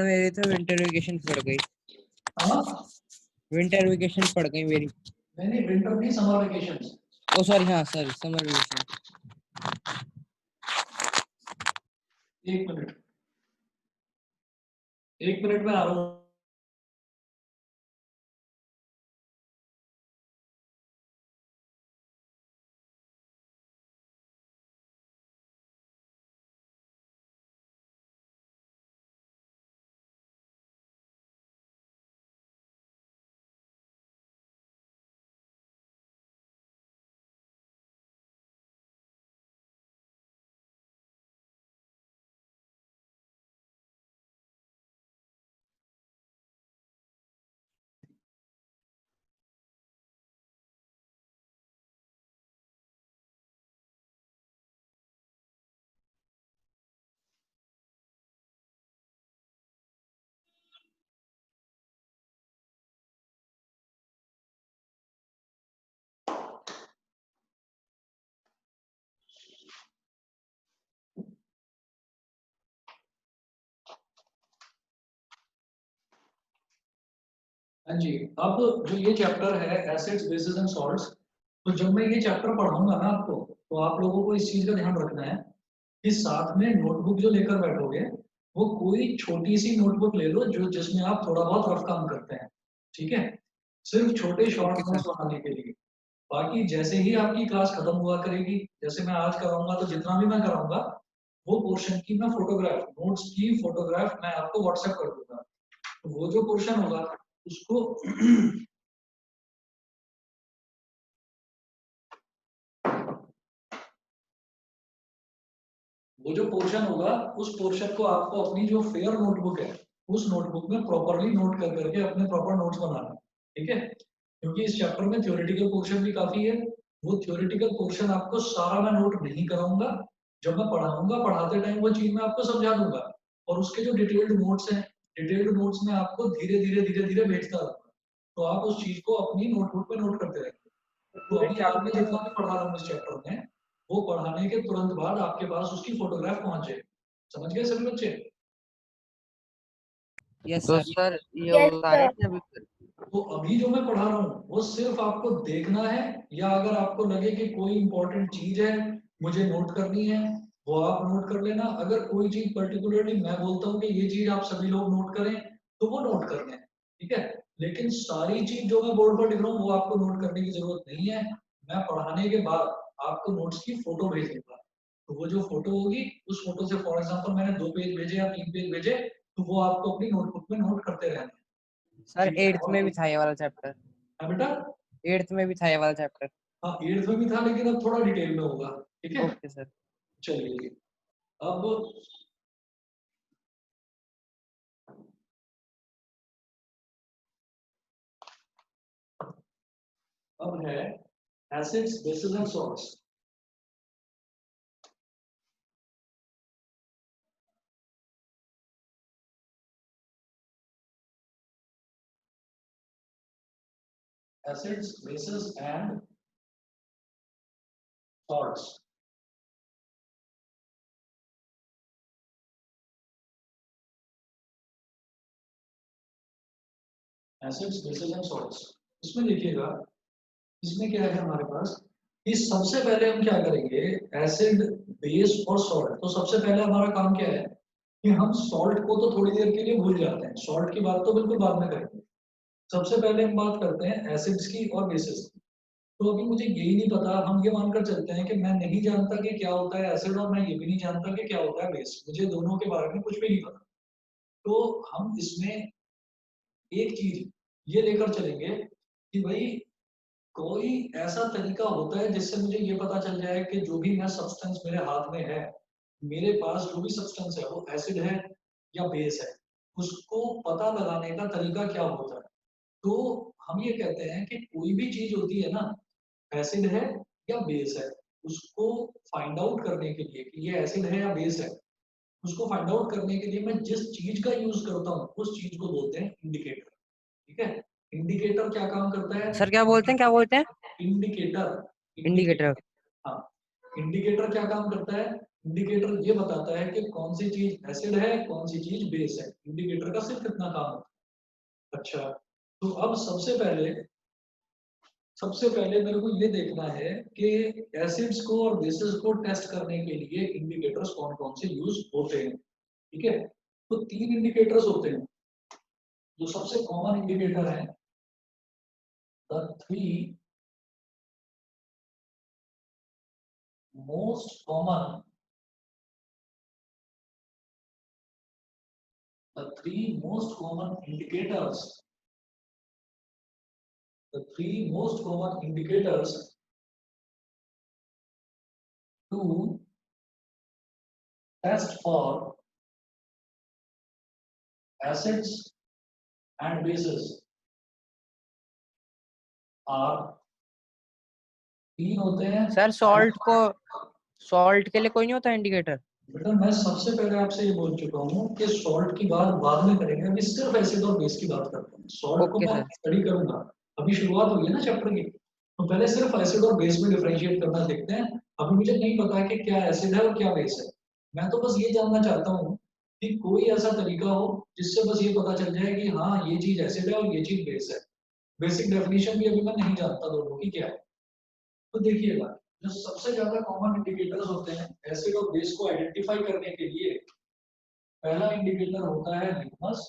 मेरी तो विंटर वेकेशन पड़ गई। हाँ विंटर वेकेशन पड़ गई मेरी। नहीं विंटर नहीं, समर वेकेशन। ओ सॉरी, हाँ सॉरी, समर वेकेशन। एक मिनट में आ रहा हूँ। हाँ जी, अब जो ये चैप्टर है एसिड्स बेसिस एंड सॉल्ट्स, तो जब मैं ये चैप्टर पढ़ाऊंगा ना आपको, तो आप लोगों को इस चीज का ध्यान रखना है कि साथ में नोटबुक जो लेकर बैठोगे, वो कोई छोटी सी नोटबुक ले लो जो जिसमें आप थोड़ा बहुत रफ काम करते हैं, ठीक है? सिर्फ छोटे शॉर्ट ओके नोट्स सर। बनाने के लिए। बाकी जैसे ही आपकी क्लास खत्म हुआ करेगी, जैसे मैं आज कराऊंगा, तो जितना भी मैं कराऊंगा वो पोर्शन की मैं फोटोग्राफ, नोट्स की फोटोग्राफ मैं आपको व्हाट्सएप कर दूंगा। तो वो जो पोर्शन होगा उसको वो जो पोर्शन होगा उस पोर्शन को आपको अपनी जो फेयर नोटबुक है उस नोटबुक में प्रॉपरली नोट कर करके अपने प्रॉपर नोट्स बनाना है, ठीक है? क्योंकि इस चैप्टर में थ्योरेटिकल पोर्शन भी काफी है। वो थ्योरेटिकल पोर्शन आपको सारा मैं नोट नहीं कराऊंगा, जब मैं पढ़ाऊंगा पढ़ाते टाइम वो चीज मैं आपको समझा दूंगा, और उसके जो डिटेल्ड नोट्स हैं, डिटेल्ड नोट्स में आपको धीरे धीरे भेजता रहूंगा, तो आप उस चीज को अपनी नोटबुक पे नोट करते रहेंगे। तो पूरे अभी आज मैं चैप्टर जितना भी पढ़ा रहा हूँ इस चैप्टर में, वो पढ़ाने के तुरंत बाद आपके पास उसकी फोटोग्राफ पहुंच जाए। समझ गए सभी बच्चे? यस तो सर। सर ये Yes, बता रहे sir. थे अभी तो अभी जो मैं पढ़ा रहा हूँ वो सिर्फ आपको देखना है, या अगर आपको लगे कि कोई इंपॉर्टेंट चीज है मुझे नोट करनी है, वो आप नोट कर लेना। अगर कोई चीज पर्टिकुलरली मैं बोलता हूँ कि ये चीज आप सभी लोग नोट करें, तो वो नोट कर लें, ठीक है? लेकिन सारी चीज जो मैं बोर्ड पर लिख रहा हूँ वो आपको नोट करने की जरूरत नहीं है। मैं पढ़ाने के बाद आपको नोट्स की फोटो भेज दूंगा, तो वो जो फोटो होगी उस फोटो से, फॉर एग्जाम्पल मैंने 2 पेज भेजे या 3 पेज भेजे, तो वो आपको अपनी नोटबुक में नोट करते रहना है, सर ठीक है? 8th में भी था ये वाला चैप्टर। हाँ बेटा, 8th में भी था ये वाला चैप्टर। हाँ 8th में भी था, लेकिन अब थोड़ा डिटेल में होगा, ठीक है? Okay sir. चलिए जी, अब है acids bases and salts. Acids bases and salts. Acids bases and salts, इसमें देखिएगा, इसमें क्या है हमारे पास कि सबसे पहले हम क्या करेंगे, एसिड, बेस और सॉल्ट। तो सबसे पहले हमारा काम क्या है कि हम सॉल्ट को तो थोड़ी देर के लिए भूल जाते हैं, सॉल्ट की बात तो बिल्कुल बाद में करेंगे। सबसे पहले हम बात करते हैं एसिड्स की और बेसिस की। तो अभी मुझे यही नहीं पता, हम ये मानकर चलते हैं कि मैं नहीं जानता कि क्या होता है एसिड, और मैं ये भी नहीं जानता कि क्या होता है बेस, मुझे दोनों के बारे में कुछ भी नहीं पता। तो हम इसमें एक चीज ये लेकर चलेंगे कि भाई कोई ऐसा तरीका होता है जिससे मुझे ये पता चल जाए कि जो भी मैं सब्सटेंस मेरे हाथ में है, मेरे पास जो भी सब्सटेंस है वो एसिड है या बेस है, उसको पता लगाने का तरीका क्या होता है। तो हम ये कहते हैं कि कोई भी चीज होती है ना, एसिड है या बेस है, उसको फाइंड आउट करने के लिए कि ये एसिड है या बेस है, उसको फाइंड आउट करने के लिए मैं जिस चीज का यूज करता हूँ उस चीज को बोलते हैं इंडिकेटर। ठीक है। इंडिकेटर क्या काम करता है? सर क्या बोलते हैं, क्या बोलते हैं? Indicator indicator. हाँ, इंडिकेटर क्या काम करता है? इंडिकेटर ये बताता है कि कौन सी चीज एसिड है, कौन सी चीज बेस है। इंडिकेटर का सिर्फ इतना काम होता है। अच्छा, तो अब सबसे पहले मेरे को ये देखना है कि एसिड्स को और बेसिस को टेस्ट करने के लिए इंडिकेटर्स कौन कौन से यूज होते हैं। ठीक है, तो 3 इंडिकेटर्स होते हैं जो सबसे कॉमन इंडिकेटर है। The 3 most common the three most common indicators the three most common indicators to test for acids and bases are 3 होते हैं। सर सॉल्ट के लिए कोई नहीं होता इंडिकेटर? बेटा मैं सबसे पहले आपसे ये बोल चुका हूँ कि सॉल्ट की बात बाद में करेंगे, अभी सिर्फ एसिड और बेस की बात करते हैं। सॉल्ट को ओके मैं सर। स्टडी करूंगा, अभी शुरुआत हुई है ना चैप्टर की, तो पहले सिर्फ एसिड और बेस में डिफरेंशिएट करना सीखते हैं। अभी मुझे नहीं पता कि क्या एसिड है और क्या बेस है, मैं तो बस ये जानना चाहता हूँ कि कोई ऐसा तरीका हो जिससे बस ये पता चल जाए कि हाँ ये चीज एसिड है और ये चीज बेस है। बेसिक डेफिनेशन भी अभी मैं नहीं जानता दोनों की क्या है। तो देखिएगा, जो सबसे ज्यादा कॉमन इंडिकेटर्स होते हैं एसिड और बेस को आइडेंटिफाई करने के लिए, पहला इंडिकेटर होता है लिटमस,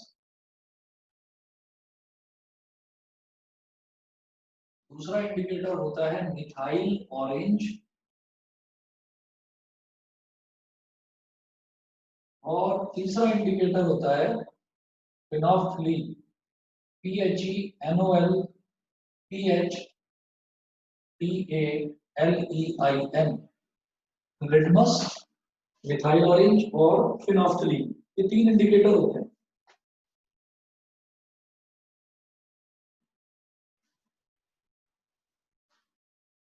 दूसरा इंडिकेटर होता है मिथाइल ऑरेंज, और तीसरा इंडिकेटर होता है phenolphthalein, PHENOLPHTALEIN। Litmus, methyl orange और फिनोल्फथलीन, ये 3 इंडिकेटर होते हैं।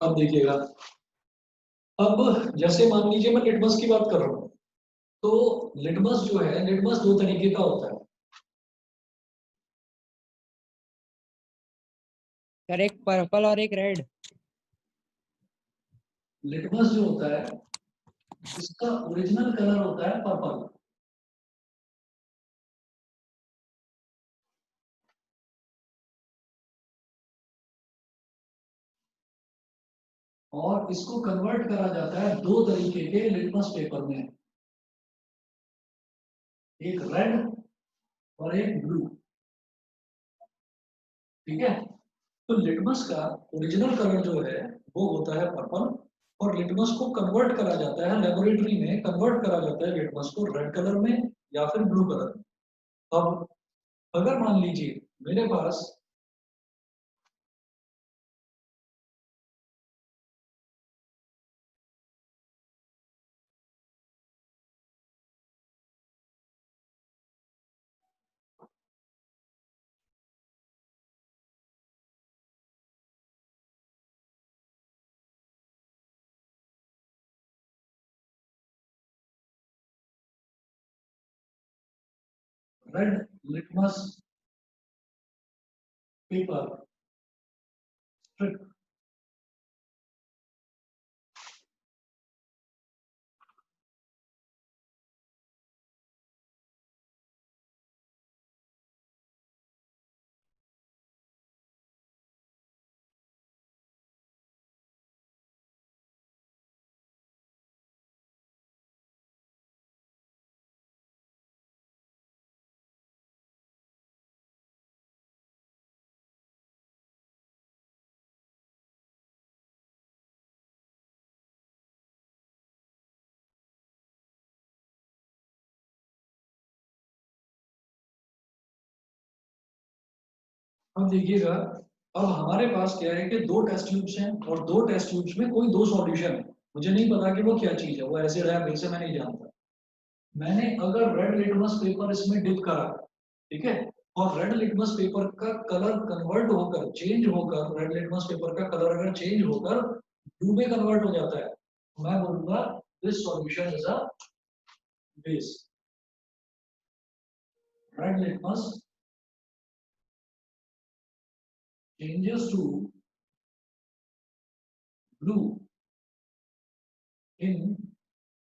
अब देखिएगा, अब जैसे मान लीजिए मैं लिटमस की बात कर रहा हूँ, तो लिटमस जो है, लिटमस 2 तरीके का होता है। सर एक पर्पल और एक रेड। लिटमस जो होता है इसका ओरिजिनल कलर होता है पर्पल, और इसको कन्वर्ट करा जाता है 2 तरीके के लिटमस पेपर में, एक रेड और एक ब्लू। ठीक है, तो लिटमस का ओरिजिनल कलर जो है वो होता है पर्पल, और लिटमस को कन्वर्ट करा जाता है लेबोरेटरी में, कन्वर्ट करा जाता है लिटमस को रेड कलर में या फिर ब्लू कलर में। अब अगर मान लीजिए मेरे पास रेड लिटमस पेपर स्ट्रिप, अब देखिएगा, अब हमारे पास क्या है कि 2 टेस्ट ट्यूब्स हैं और 2 टेस्ट ट्यूब्स में कोई 2 सॉल्यूशन है। मुझे नहीं पता कि वो क्या चीज है, वो एसिड है बेस है, मैं नहीं जानता। मैंने अगर रेड लिटमस पेपर इसमें डिप करा, ठीक है, और रेड लिटमस पेपर का कलर कन्वर्ट होकर, चेंज होकर, रेड लिटमस पेपर का कलर अगर चेंज होकर ब्लू में कन्वर्ट हो जाता है, तो मैं बोलूंगा this solution is a base. Red litmus changes to blue in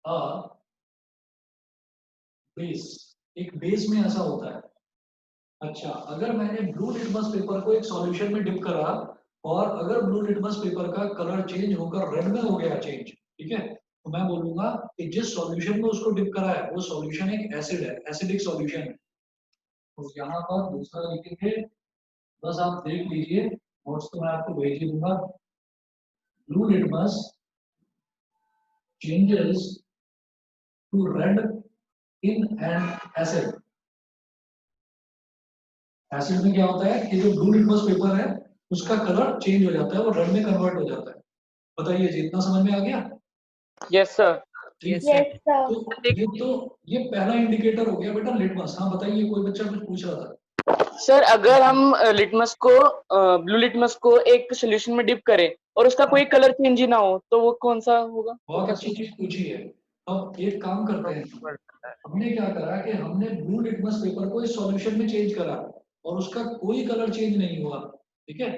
a base, एक बेस में ऐसा होता है। अच्छा, अगर मैंने ब्लू लिटमस पेपर को एक सॉल्यूशन में डिप करा और अगर ब्लू लिटमस पेपर का कलर चेंज होकर रेड में हो गया चेंज, ठीक है, तो मैं बोलूंगा कि जिस सॉल्यूशन में उसको डिप करा है वो सॉल्यूशन एक एसिड है, एसिडिक सॉल्यूशन है। तो यहाँ पर दूसरा लिखेंगे, बस आप देख लीजिए, नोट्स तो मैं आपको भेज ही दूंगा। Blue litmus changes to red in an acid. Acid में क्या होता है कि जो ब्लू लिटमस पेपर है उसका कलर चेंज हो जाता है, वो रेड में कन्वर्ट हो जाता है। बताइए जी, इतना समझ में आ गया? Yes sir. ठीक Yes, sir. Yes, sir. तो ये पहला इंडिकेटर हो गया बेटा लिटमस। हाँ बताइए, कोई बच्चा कुछ पूछ रहा था। सर अगर हम लिटमस को ब्लू लिटमस को एक सोल्यूशन में डिप करें और उसका कोई कलर चेंज ही ना हो तो वो कौन सा होगा? वो बहुत क्या अच्छी चीज पूछी है। अब एक काम करते हैं, हमने क्या करा कि हमने ब्लू लिटमस पेपर को इस सॉल्यूशन में चेंज करा और उसका कोई कलर चेंज नहीं हुआ, ठीक है।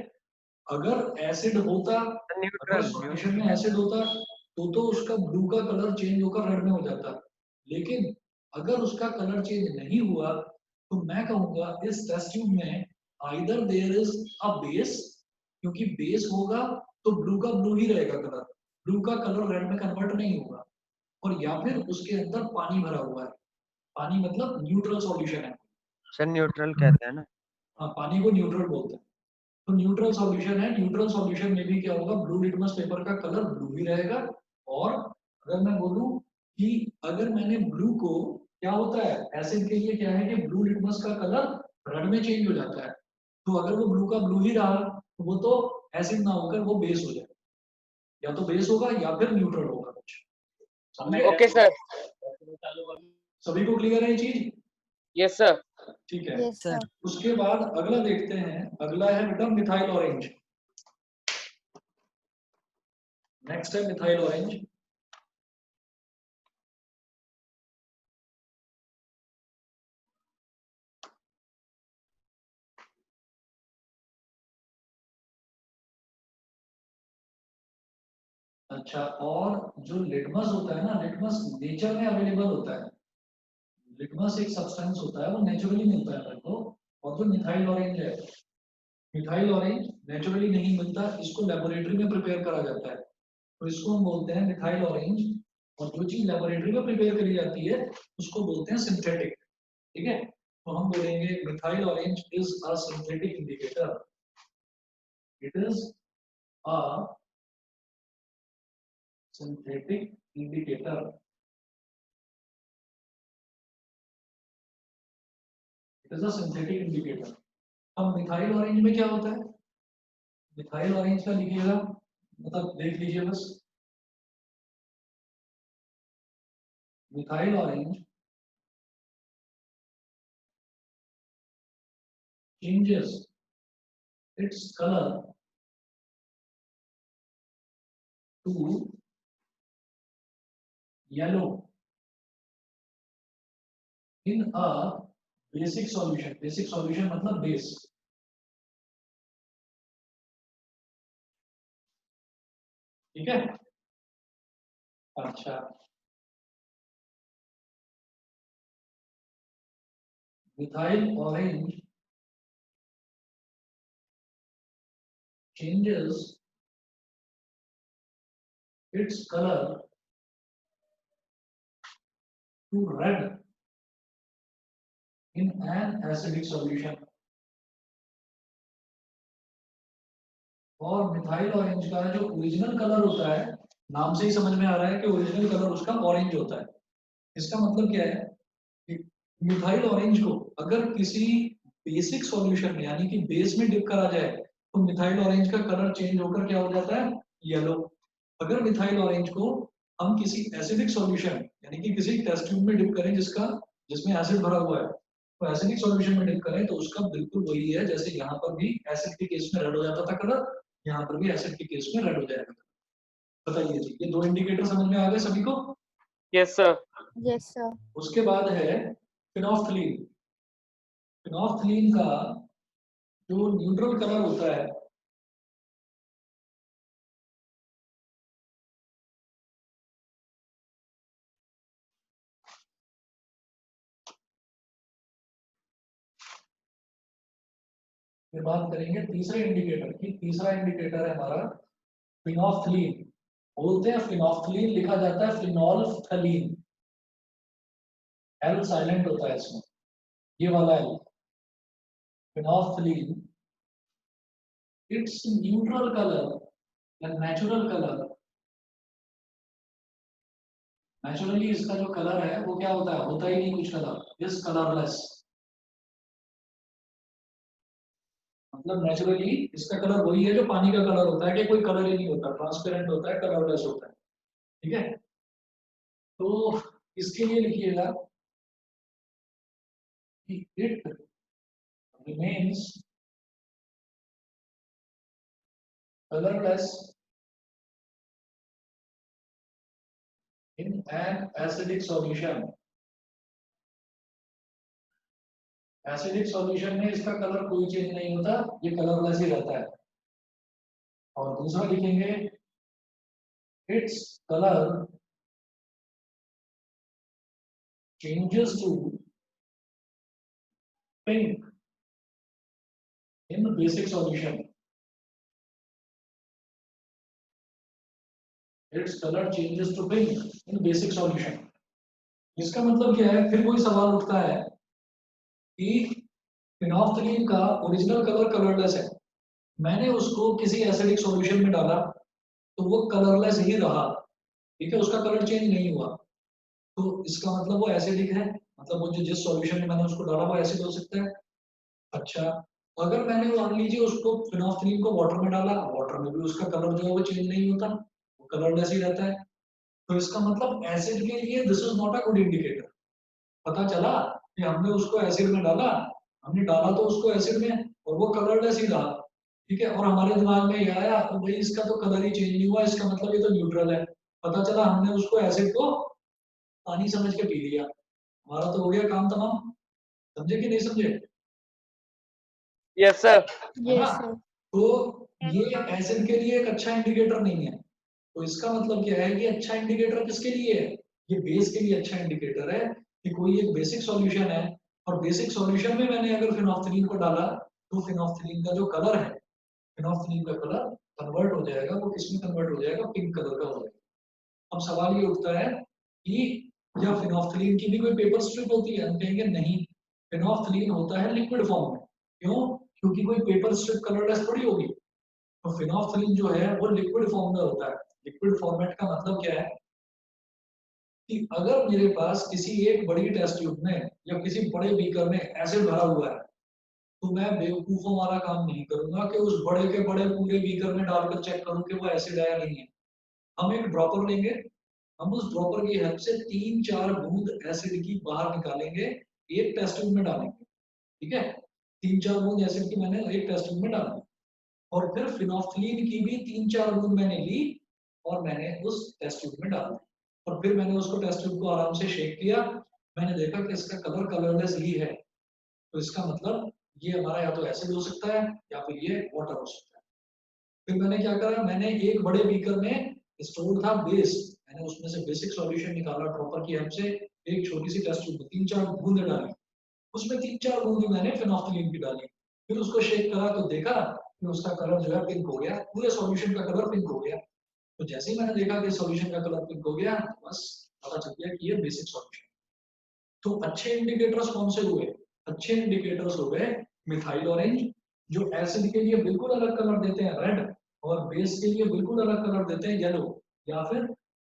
अगर एसिड होता, अगर सॉल्यूशन में एसिड होता तो उसका ब्लू का कलर चेंज होकर रेड में हो जाता, लेकिन अगर उसका कलर चेंज नहीं हुआ तो मैं कहूंगा इस टेस्ट ट्यूब में either there is a base, क्योंकि बेस होगा तो ब्लू का ब्लू ही रहेगा कलर, ब्लू का कलर रेड में कन्वर्ट नहीं होगा, और या फिर उसके अंदर पानी भरा हुआ है। पानी मतलब न्यूट्रल सॉल्यूशन है। सर न्यूट्रल कहते हैं ना। हाँ, पानी को न्यूट्रल बोलते हैं। तो न्यूट्रल सॉल्यूशन है, न्यूट्रल सॉल्यूशन में भी क्या होगा, ब्लू लिटमस पेपर का कलर ब्लू ही रहेगा। और अगर मैं बोलूं कि अगर मैंने ब्लू को, क्या होता है एसिड के लिए क्या है कि ब्लू लिटमस का कलर रेड में चेंज हो जाता है, तो अगर वो ब्लू का ब्लू ही रहा तो वो तो एसिड ना होकर वो बेस हो जाए, या तो बेस होगा या फिर न्यूट्रल होगा कुछ। समझ गए? Okay sir. सभी को क्लियर है ये चीज? Yes sir. ठीक है। Yes, sir. उसके बाद अगला देखते हैं, अगला है बेटा मिथाइल ऑरेंज। नेक्स्ट है मिथाइल ऑरेंज। अच्छा, और जो लिटमस होता है ना, लिटमस नेचर में अवेलेबल होता है। लिटमस एक सब्सटेंस होता है, वो नेचुरली मिलता है अपने को। और जो मिथाइल ऑरेंज है, मिथाइल ऑरेंज नेचुरली नहीं मिलता, इसको लेबोरेटरी में प्रिपेयर करा जाता है, तो इसको हम बोलते हैं मिथाइल ऑरेंज। और जो चीज लेबोरेटरी में प्रिपेयर करी जाती है उसको बोलते हैं सिंथेटिक, ठीक है। तो हम बोलेंगे methyl orange is a synthetic indicator, it is a synthetic indicator, it is a synthetic indicator. अब मिथाइल ऑरेंज में क्या होता है, मिथाइल ऑरेंज का लिखिएगा, मतलब देख लीजिए बस, methyl orange changes its color to yellow in a basic solution, basic solution मतलब base, ठीक है। अच्छा, methyl orange changes its color to red in an acidic solution। और मिथाइल ऑरेंज का जो ओरिजिनल कलर होता है, नाम से ही समझ में आ रहा है कि ओरिजिनल कलर उसका ऑरेंज होता है। इसका मतलब क्या है कि मिथाइल ऑरेंज को अगर किसी बेसिक सॉल्यूशन में यानी कि बेस में डिप करा जाए तो मिथाइल ऑरेंज का कलर चेंज होकर क्या हो जाता है, येलो। अगर मिथाइल ऑरेंज को हम किसी एसिडिक सॉल्यूशन यानी कि किसी टेस्ट ट्यूब में डिप करें जिसमें एसिड भरा हुआ है, तो एसिडिक सॉल्यूशन में डिप करें तो उसका बिल्कुल वही है, जैसे यहाँ पर भी एसिड के केस में रेड हो जाता था कलर, यहाँ पर भी एसिड के केस में रेड हो जाएगा। बताइए जी, ये दो इंडिकेटर समझ में आ गए सभी को? Yes sir. Yes, sir. उसके बाद है फिनोफ्थलीन। फिनोफ्थलीन का जो न्यूट्रल कलर होता है फिर बात करेंगे तीसरे इंडिकेटर की। तीसरा इंडिकेटर है हमारा फिनोफ्थलीन। बोलते हैं फिनोफ्थलीन, लिखा जाता है फिनोल्फ्थलीन। एल साइलेंट होता है इसमें, ये वाला L, phenolphthalein. It's neutral colour या नेचुरल कलर, नेचुरली इसका जो कलर है वो क्या होता ही नहीं कुछ कलर, इज कलरलेस। मतलब नेचुरली इसका कलर वही है जो पानी का कलर होता है, कि कोई कलर ही नहीं होता, ट्रांसपेरेंट होता है, कलरलेस होता है। ठीक है, तो इसके लिए लिखिएगा कि it remains colourless in an acidic solution। Acidic solution में इसका कलर कोई चेंज नहीं होता, ये कलरलेस ही रहता है। और दूसरा लिखेंगे its colour changes to pink in basic solution. Its colour changes to pink in basic solution. इसका मतलब क्या है, फिर वही सवाल उठता है कि फिनोफ्थलीन का ओरिजिनल कलर कलरलेस है, मैंने उसको किसी एसिडिक सॉल्यूशन में डाला तो वो कलरलेस ही रहा। ठीक है, उसका कलर चेंज नहीं हुआ, तो इसका मतलब वो एसिडिक है, मतलब वो जिस सॉल्यूशन में मैंने उसको डाला वो एसिड हो सकता है। अच्छा, अगर मैंने मान लीजिए उसको फिनोफ्थलीन को वाटर में डाला, वाटर में भी उसका कलर जो है वो चेंज नहीं होता, वो कलरलेस ही रहता है। तो इसका मतलब एसिड के लिए this is not a good indicator. पता चला कि हमने उसको एसिड में डाला, हमने डाला तो उसको एसिड में और वो कलरलेस ही रहा। ठीक है, और हमारे दिमाग में ये आया तो भाई इसका तो कलर ही चेंज नहीं हुआ, इसका मतलब ये तो न्यूट्रल है। पता चला हमने उसको एसिड को पानी समझ के पी लिया, हमारा तो हो गया काम तमाम। समझे कि नहीं समझे? Yes sir. है ना? Yes, sir. तो ये एसिड के लिए एक अच्छा इंडिकेटर नहीं है। तो इसका मतलब क्या है, ये अच्छा इंडिकेटर किसके लिए है? ये बेस के लिए अच्छा इंडिकेटर है कि कोई एक बेसिक सॉल्यूशन है और बेसिक सॉल्यूशन में मैंने अगर फिनोफ्थलीन को डाला तो फिनोफ्थलीन का जो कलर है, फिनोफ्थलीन का कलर कन्वर्ट हो जाएगा, वो किसमें कन्वर्ट हो जाएगा? पिंक कलर का हो जाएगा। अब सवाल ये उठता है कि क्या फिनोफ्थलीन की भी कोई पेपर स्ट्रिप होती है? हम कहेंगे नहीं, फिनोफ्थलीन होता है लिक्विड फॉर्म में। क्यों? क्योंकि कोई पेपर स्ट्रिप कलरलेस थोड़ी होगी। तो फिनोफ्थलीन जो है वो लिक्विड फॉर्म में होता है। लिक्विड फॉर्मेट का मतलब क्या है कि अगर मेरे पास किसी एक बड़ी टेस्ट ट्यूब में या किसी बड़े बीकर में एसिड भरा हुआ है, तो मैं बेवकूफों वाला काम नहीं करूंगा कि उस बड़े के बड़े पूरे बीकर में डालकर चेक करूं कि वो एसिड है या नहीं है। हम एक ड्रॉपर लेंगे, हम उस ड्रॉपर की हेल्प से 3-4 बूंद एसिड की बाहर निकालेंगे, एक टेस्ट ट्यूब में डालेंगे। ठीक है, 3-4 बूंद एसिड की मैंने एक टेस्ट ट्यूब में डाली, और फिर फिनोफ्थलीन की भी 3-4 बूंद मैंने ली और मैंने उस टेस्ट ट्यूब में डाल दी, और फिर मैंने उसको टेस्ट ट्यूब को आराम से शेक किया। मैंने देखा कि इसका कलर कलरलेस ही है, तो इसका मतलब ये हमारा या तो एसिड हो सकता है या फिर ये वाटर हो सकता है। फिर मैंने क्या करा, मैंने एक बड़े बीकर में स्टोर था बेस, मैंने उसमें से बेसिक सॉल्यूशन निकाला ड्रॉपर की हेल्प से, एक छोटी सी टेस्ट ट्यूब में 3-4 बूंदे डाली, उसमें 3-4 बूंदे मैंने फिनोफ्थलीन की डाली, फिर उसको शेक करा तो देखा कि उसका कलर जो है पिंक हो गया, पूरे सॉल्यूशन का कलर पिंक हो गया। तो जैसे ही मैंने देखा कि सॉल्यूशन का कलर पिंक हो गया, बस पता चल गया कि ये बेसिक सॉल्यूशन। तो अच्छे इंडिकेटर्स कौन से हुए? अच्छे इंडिकेटर्स हो गए मिथाइल ऑरेंज, जो एसिड के लिए बिल्कुल अलग कलर देते हैं रेड, और बेस के लिए बिल्कुल अलग कलर देते हैं येलो, या फिर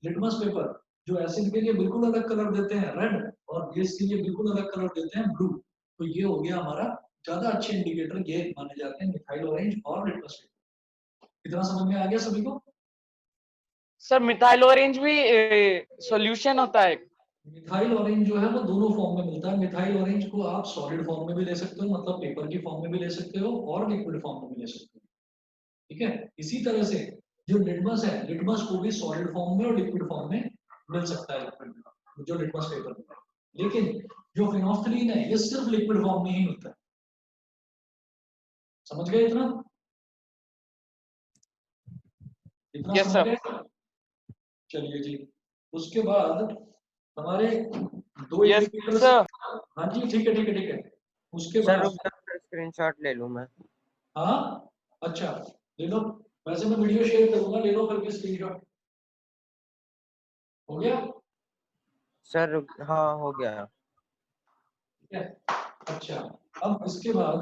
लिटमस पेपर, जो एसिड के लिए बिल्कुल अलग कलर देते हैं रेड और बेस के लिए बिल्कुल अलग कलर देते हैं ब्लू। तो ये हो गया हमारा ज्यादा अच्छे इंडिकेटर, ये माने जाते हैं मिथाइल ऑरेंज और लिटमस पेपर। कितना समझ में आ गया सभी को? सर मिथाइल ऑरेंज भी सॉल्यूशन होता है? मिथाइल ऑरेंज जो है वो दोनों फॉर्म में मिलता है। मिथाइल ऑरेंज को आप सॉलिड फॉर्म में भी ले सकते हो, मतलब पेपर की फॉर्म में भी ले सकते हो, और लिक्विड फॉर्म में भी ले सकते हो। ठीक है, इसी तरह से जो लिटमस है, लिटमस को भी सॉलिड फॉर्म में और लिक्विड फॉर्म में मिल सकता है, जो लिटमस पेपर में है। लेकिन जो फिनोफ्थलीन है ये सिर्फ लिक्विड फॉर्म में ही मिलता है। समझ गए इतना? इतना यस समझ सर। गए? चलिए जी, उसके बाद हमारे दो यस इंडिकेटर्स। सर। हाँ जी, ठीक है ठीक है ठीक है। उसके सर बाद रुक जाओ, स्क्रीनशॉट ले लूं मैं। हाँ अच्छा ले लो, वैसे मैं वीडियो शेयर करूंगा, ले लो फिर स्क्रीनशॉट। हो गया? सर हाँ हो गया। ठीक है, अच्छा अब इसके बाद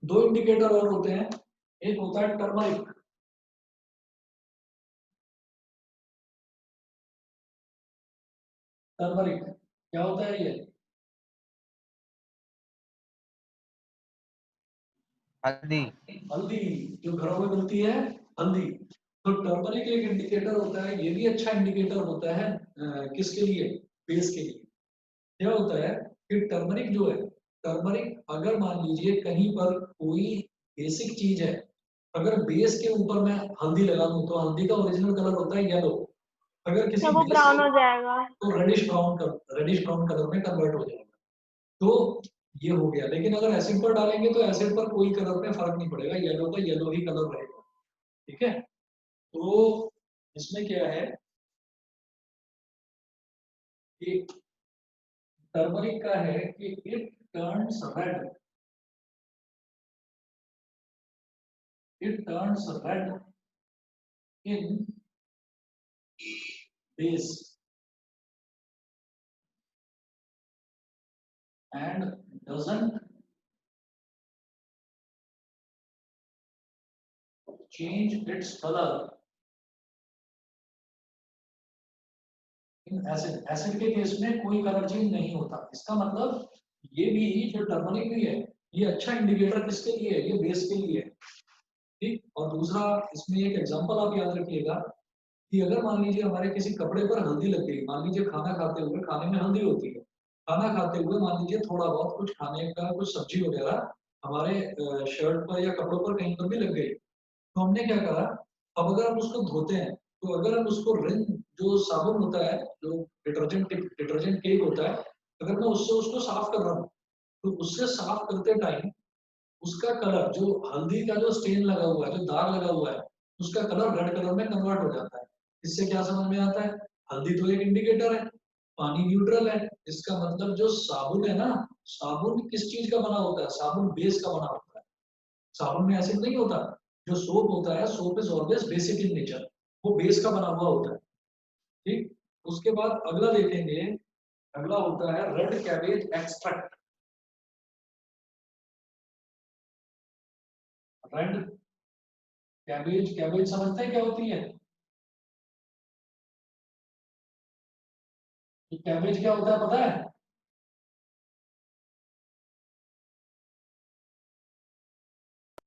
दो इंडिकेटर और होते हैं, एक होता है टर्मरिक। टर्मरिक क्या होता है ये? हल्दी। हल्दी, जो घरों में मिलती है हल्दी। तो टर्मरिक एक इंडिकेटर होता है, ये भी अच्छा इंडिकेटर होता है किसके लिए? बेस के लिए। क्या होता है कि टर्मरिक जो है, टर्मरिक अगर मान लीजिए कहीं पर कोई बेसिक चीज है, अगर बेस के ऊपर मैं हल्दी लगा दूं तो हल्दी का ओरिजिनल कलर होता है येलो, अगर किसी तब वो बेस ब्राउन हो जाएगा। तो रेडिश ब्राउन कलर में कन्वर्ट हो जाएगा। तो ये हो गया, लेकिन अगर एसिड पर डालेंगे तो एसिड पर कोई कलर में फर्क नहीं पड़ेगा, येलो का येलो ही कलर रहेगा। ठीक है, तो इसमें क्या है कि टर्मरिक का है कि it turns red, it turns red in base and doesn't change its color in acid। Acid के केस में कोई कलर चेंज नहीं होता। इसका मतलब ये भी, जो टर्मरिक भी है, ये अच्छा इंडिकेटर किसके लिए है? ये बेस के लिए है। ठीक, और दूसरा इसमें एक एग्जांपल आप याद रखिएगा कि अगर मान लीजिए हमारे किसी कपड़े पर हल्दी लग गई, मान लीजिए खाना खाते हुए, खाने में हल्दी होती है, खाना खाते हुए मान लीजिए थोड़ा बहुत कुछ खाने का कुछ सब्जी वगैरह हमारे शर्ट पर या कपड़ों पर कहीं पर भी लग गई, तो हमने क्या करा, अब अगर हम उसको धोते हैं तो अगर हम उसको रिन, जो साबुन होता है, जो डिटर्जेंट केक होता है, अगर मैं उससे उसको साफ कर रहा हूँ तो उससे साफ करते टाइम उसका कलर, जो हल्दी का जो स्टेन लगा हुआ है, जो दाग लगा हुआ है, उसका कलर रेड कलर में कन्वर्ट हो जाता है। इससे क्या समझ में आता है? हल्दी तो एक इंडिकेटर है, पानी न्यूट्रल है, इसका मतलब जो साबुन है ना, साबुन किस चीज का बना होता है? साबुन बेस का बना होता है। साबुन में एसिड नहीं होता। जो सोप होता है, soap is always basic in nature, वो बेस का बना हुआ होता है। ठीक, उसके बाद अगला देखेंगे, अगला होता है red cabbage extract. Red cabbage, cabbage समझते हैं क्या होती है? कैबेज क्या होता है पता है?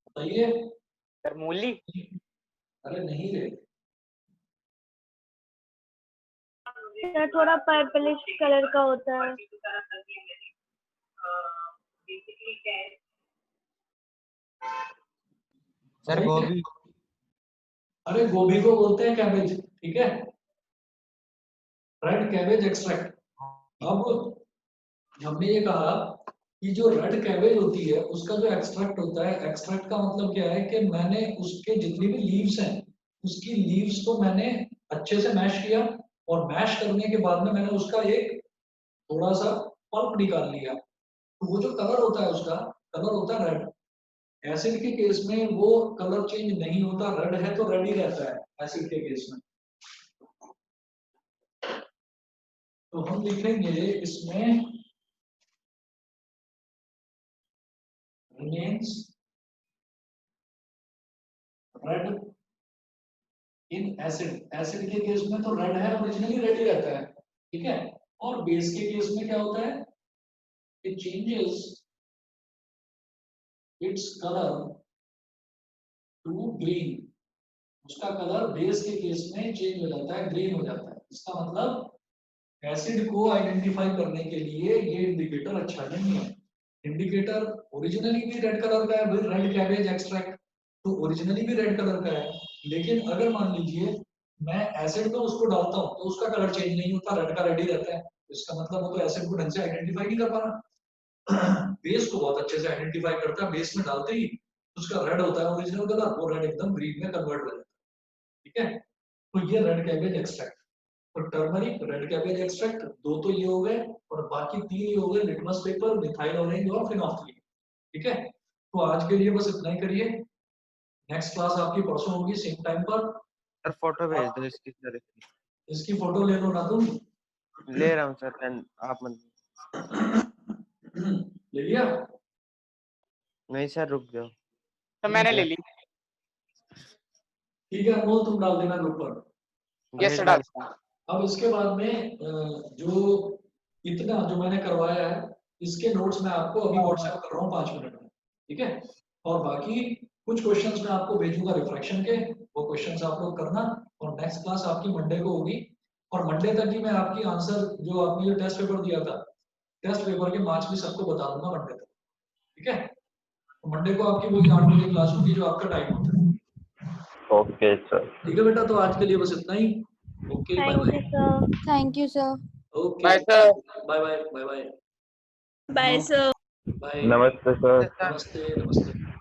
बताइए। सर मूली। अरे नहीं रे, सर थोड़ा पर्पलिश कलर का होता है। सर गोभी। अरे गोभी को बोलते हैं कैबेज। ठीक है, रेड कैबेज एक्सट्रैक्ट। अब हमने ये कहा कि जो रेड कैबेज होती है उसका जो एक्सट्रैक्ट होता है, एक्सट्रैक्ट का मतलब क्या है कि मैंने उसके जितनी भी लीव्स हैं, उसकी लीव्स को मैंने अच्छे से मैश किया, और मैश करने के बाद में मैंने उसका एक थोड़ा सा पल्प निकाल लिया, तो वो जो कलर होता है उसका कलर होता है रेड। एसिड के केस में वो कलर चेंज नहीं होता, रेड है तो रेड ही रहता है एसिड के केस में। तो हम लिखेंगे इसमें remains red in acid। Acid के केस में तो रेड है, ओरिजिनली रेड ही रहता है। ठीक है, और बेस के केस में क्या होता है? it changes its color to green। उसका कलर बेस के केस में चेंज हो जाता है, ग्रीन हो जाता है। इसका मतलब एसिड को आइडेंटिफाई करने के लिए ये इंडिकेटर अच्छा नहीं है। इंडिकेटर ओरिजिनली भी रेड कलर का है, रेड कैबेज एक्सट्रैक्ट, तो ओरिजिनली भी रेड कलर का है, लेकिन अगर मान लीजिए मैं एसिड में उसको डालता हूँ तो उसका कलर चेंज नहीं होता, रेड का रेड ही रहता है। इसका मतलब वो तो एसिड को ढंग से आइडेंटिफाई नहीं कर पा रहा। बेस को बहुत अच्छे से आइडेंटिफाई करता है, बेस में डालते ही उसका रेड होता है ओरिजिनल कलर, वो रेड एकदम ग्रीन में कन्वर्ट हो जाता है। ठीक है, तो ये रेड कैबेज एक्सट्रैक्ट। तो टर्मरिक, रेड कैबेज एक्सट्रैक्ट, दो तो ये हो गए, और बाकी तीन ये हो गए लिटमस पेपर, मिथाइल ऑरेंज और फिनोल्फथलीन। ठीक है, तो आज के लिए बस इतना ही करिए। नेक्स्ट क्लास आपकी परसों होगी सेम टाइम पर। सर फोटो भेज दो इसकी सर। इसकी फोटो ले लो ना तुम। ले रहा हूँ सर, आप मत। ले लिया? नहीं सर रुक जाओ। तो मैंने ले ली। ठीक है अनमोल, तुम डाल देना ग्रुप पर। यस सर, डाल दूंगा। अब इसके बाद में जो इतना जो मैंने करवाया है इसके नोट्स मैं आपको अभी व्हाट्सएप कर रहा हूँ 5 मिनट में, ठीक है। और बाकी कुछ क्वेश्चंस मैं आपको भेजूंगा रिफ्रैक्शन के, वो क्वेश्चंस आप लोग करना। और नेक्स्ट क्लास आपकी मंडे को होगी, और मंडे तक ही मैं आपकी आंसर जो आपने जो टेस्ट पेपर दिया था, टेस्ट पेपर के मार्क्स भी सबको बता दूंगा मंडे तक, ठीक है। तो मंडे को आपकी वही 8 बजे क्लास होगी जो आपका टाइम होता है। Okay sir. ठीक है बेटा, तो आज के लिए बस इतना ही। Okay, bye Thank you, bye. sir. Thank you, sir. Okay, bye sir. Bye bye bye bye. Bye, sir. Bye. नमस्ते सर। नमस्ते नमस्ते।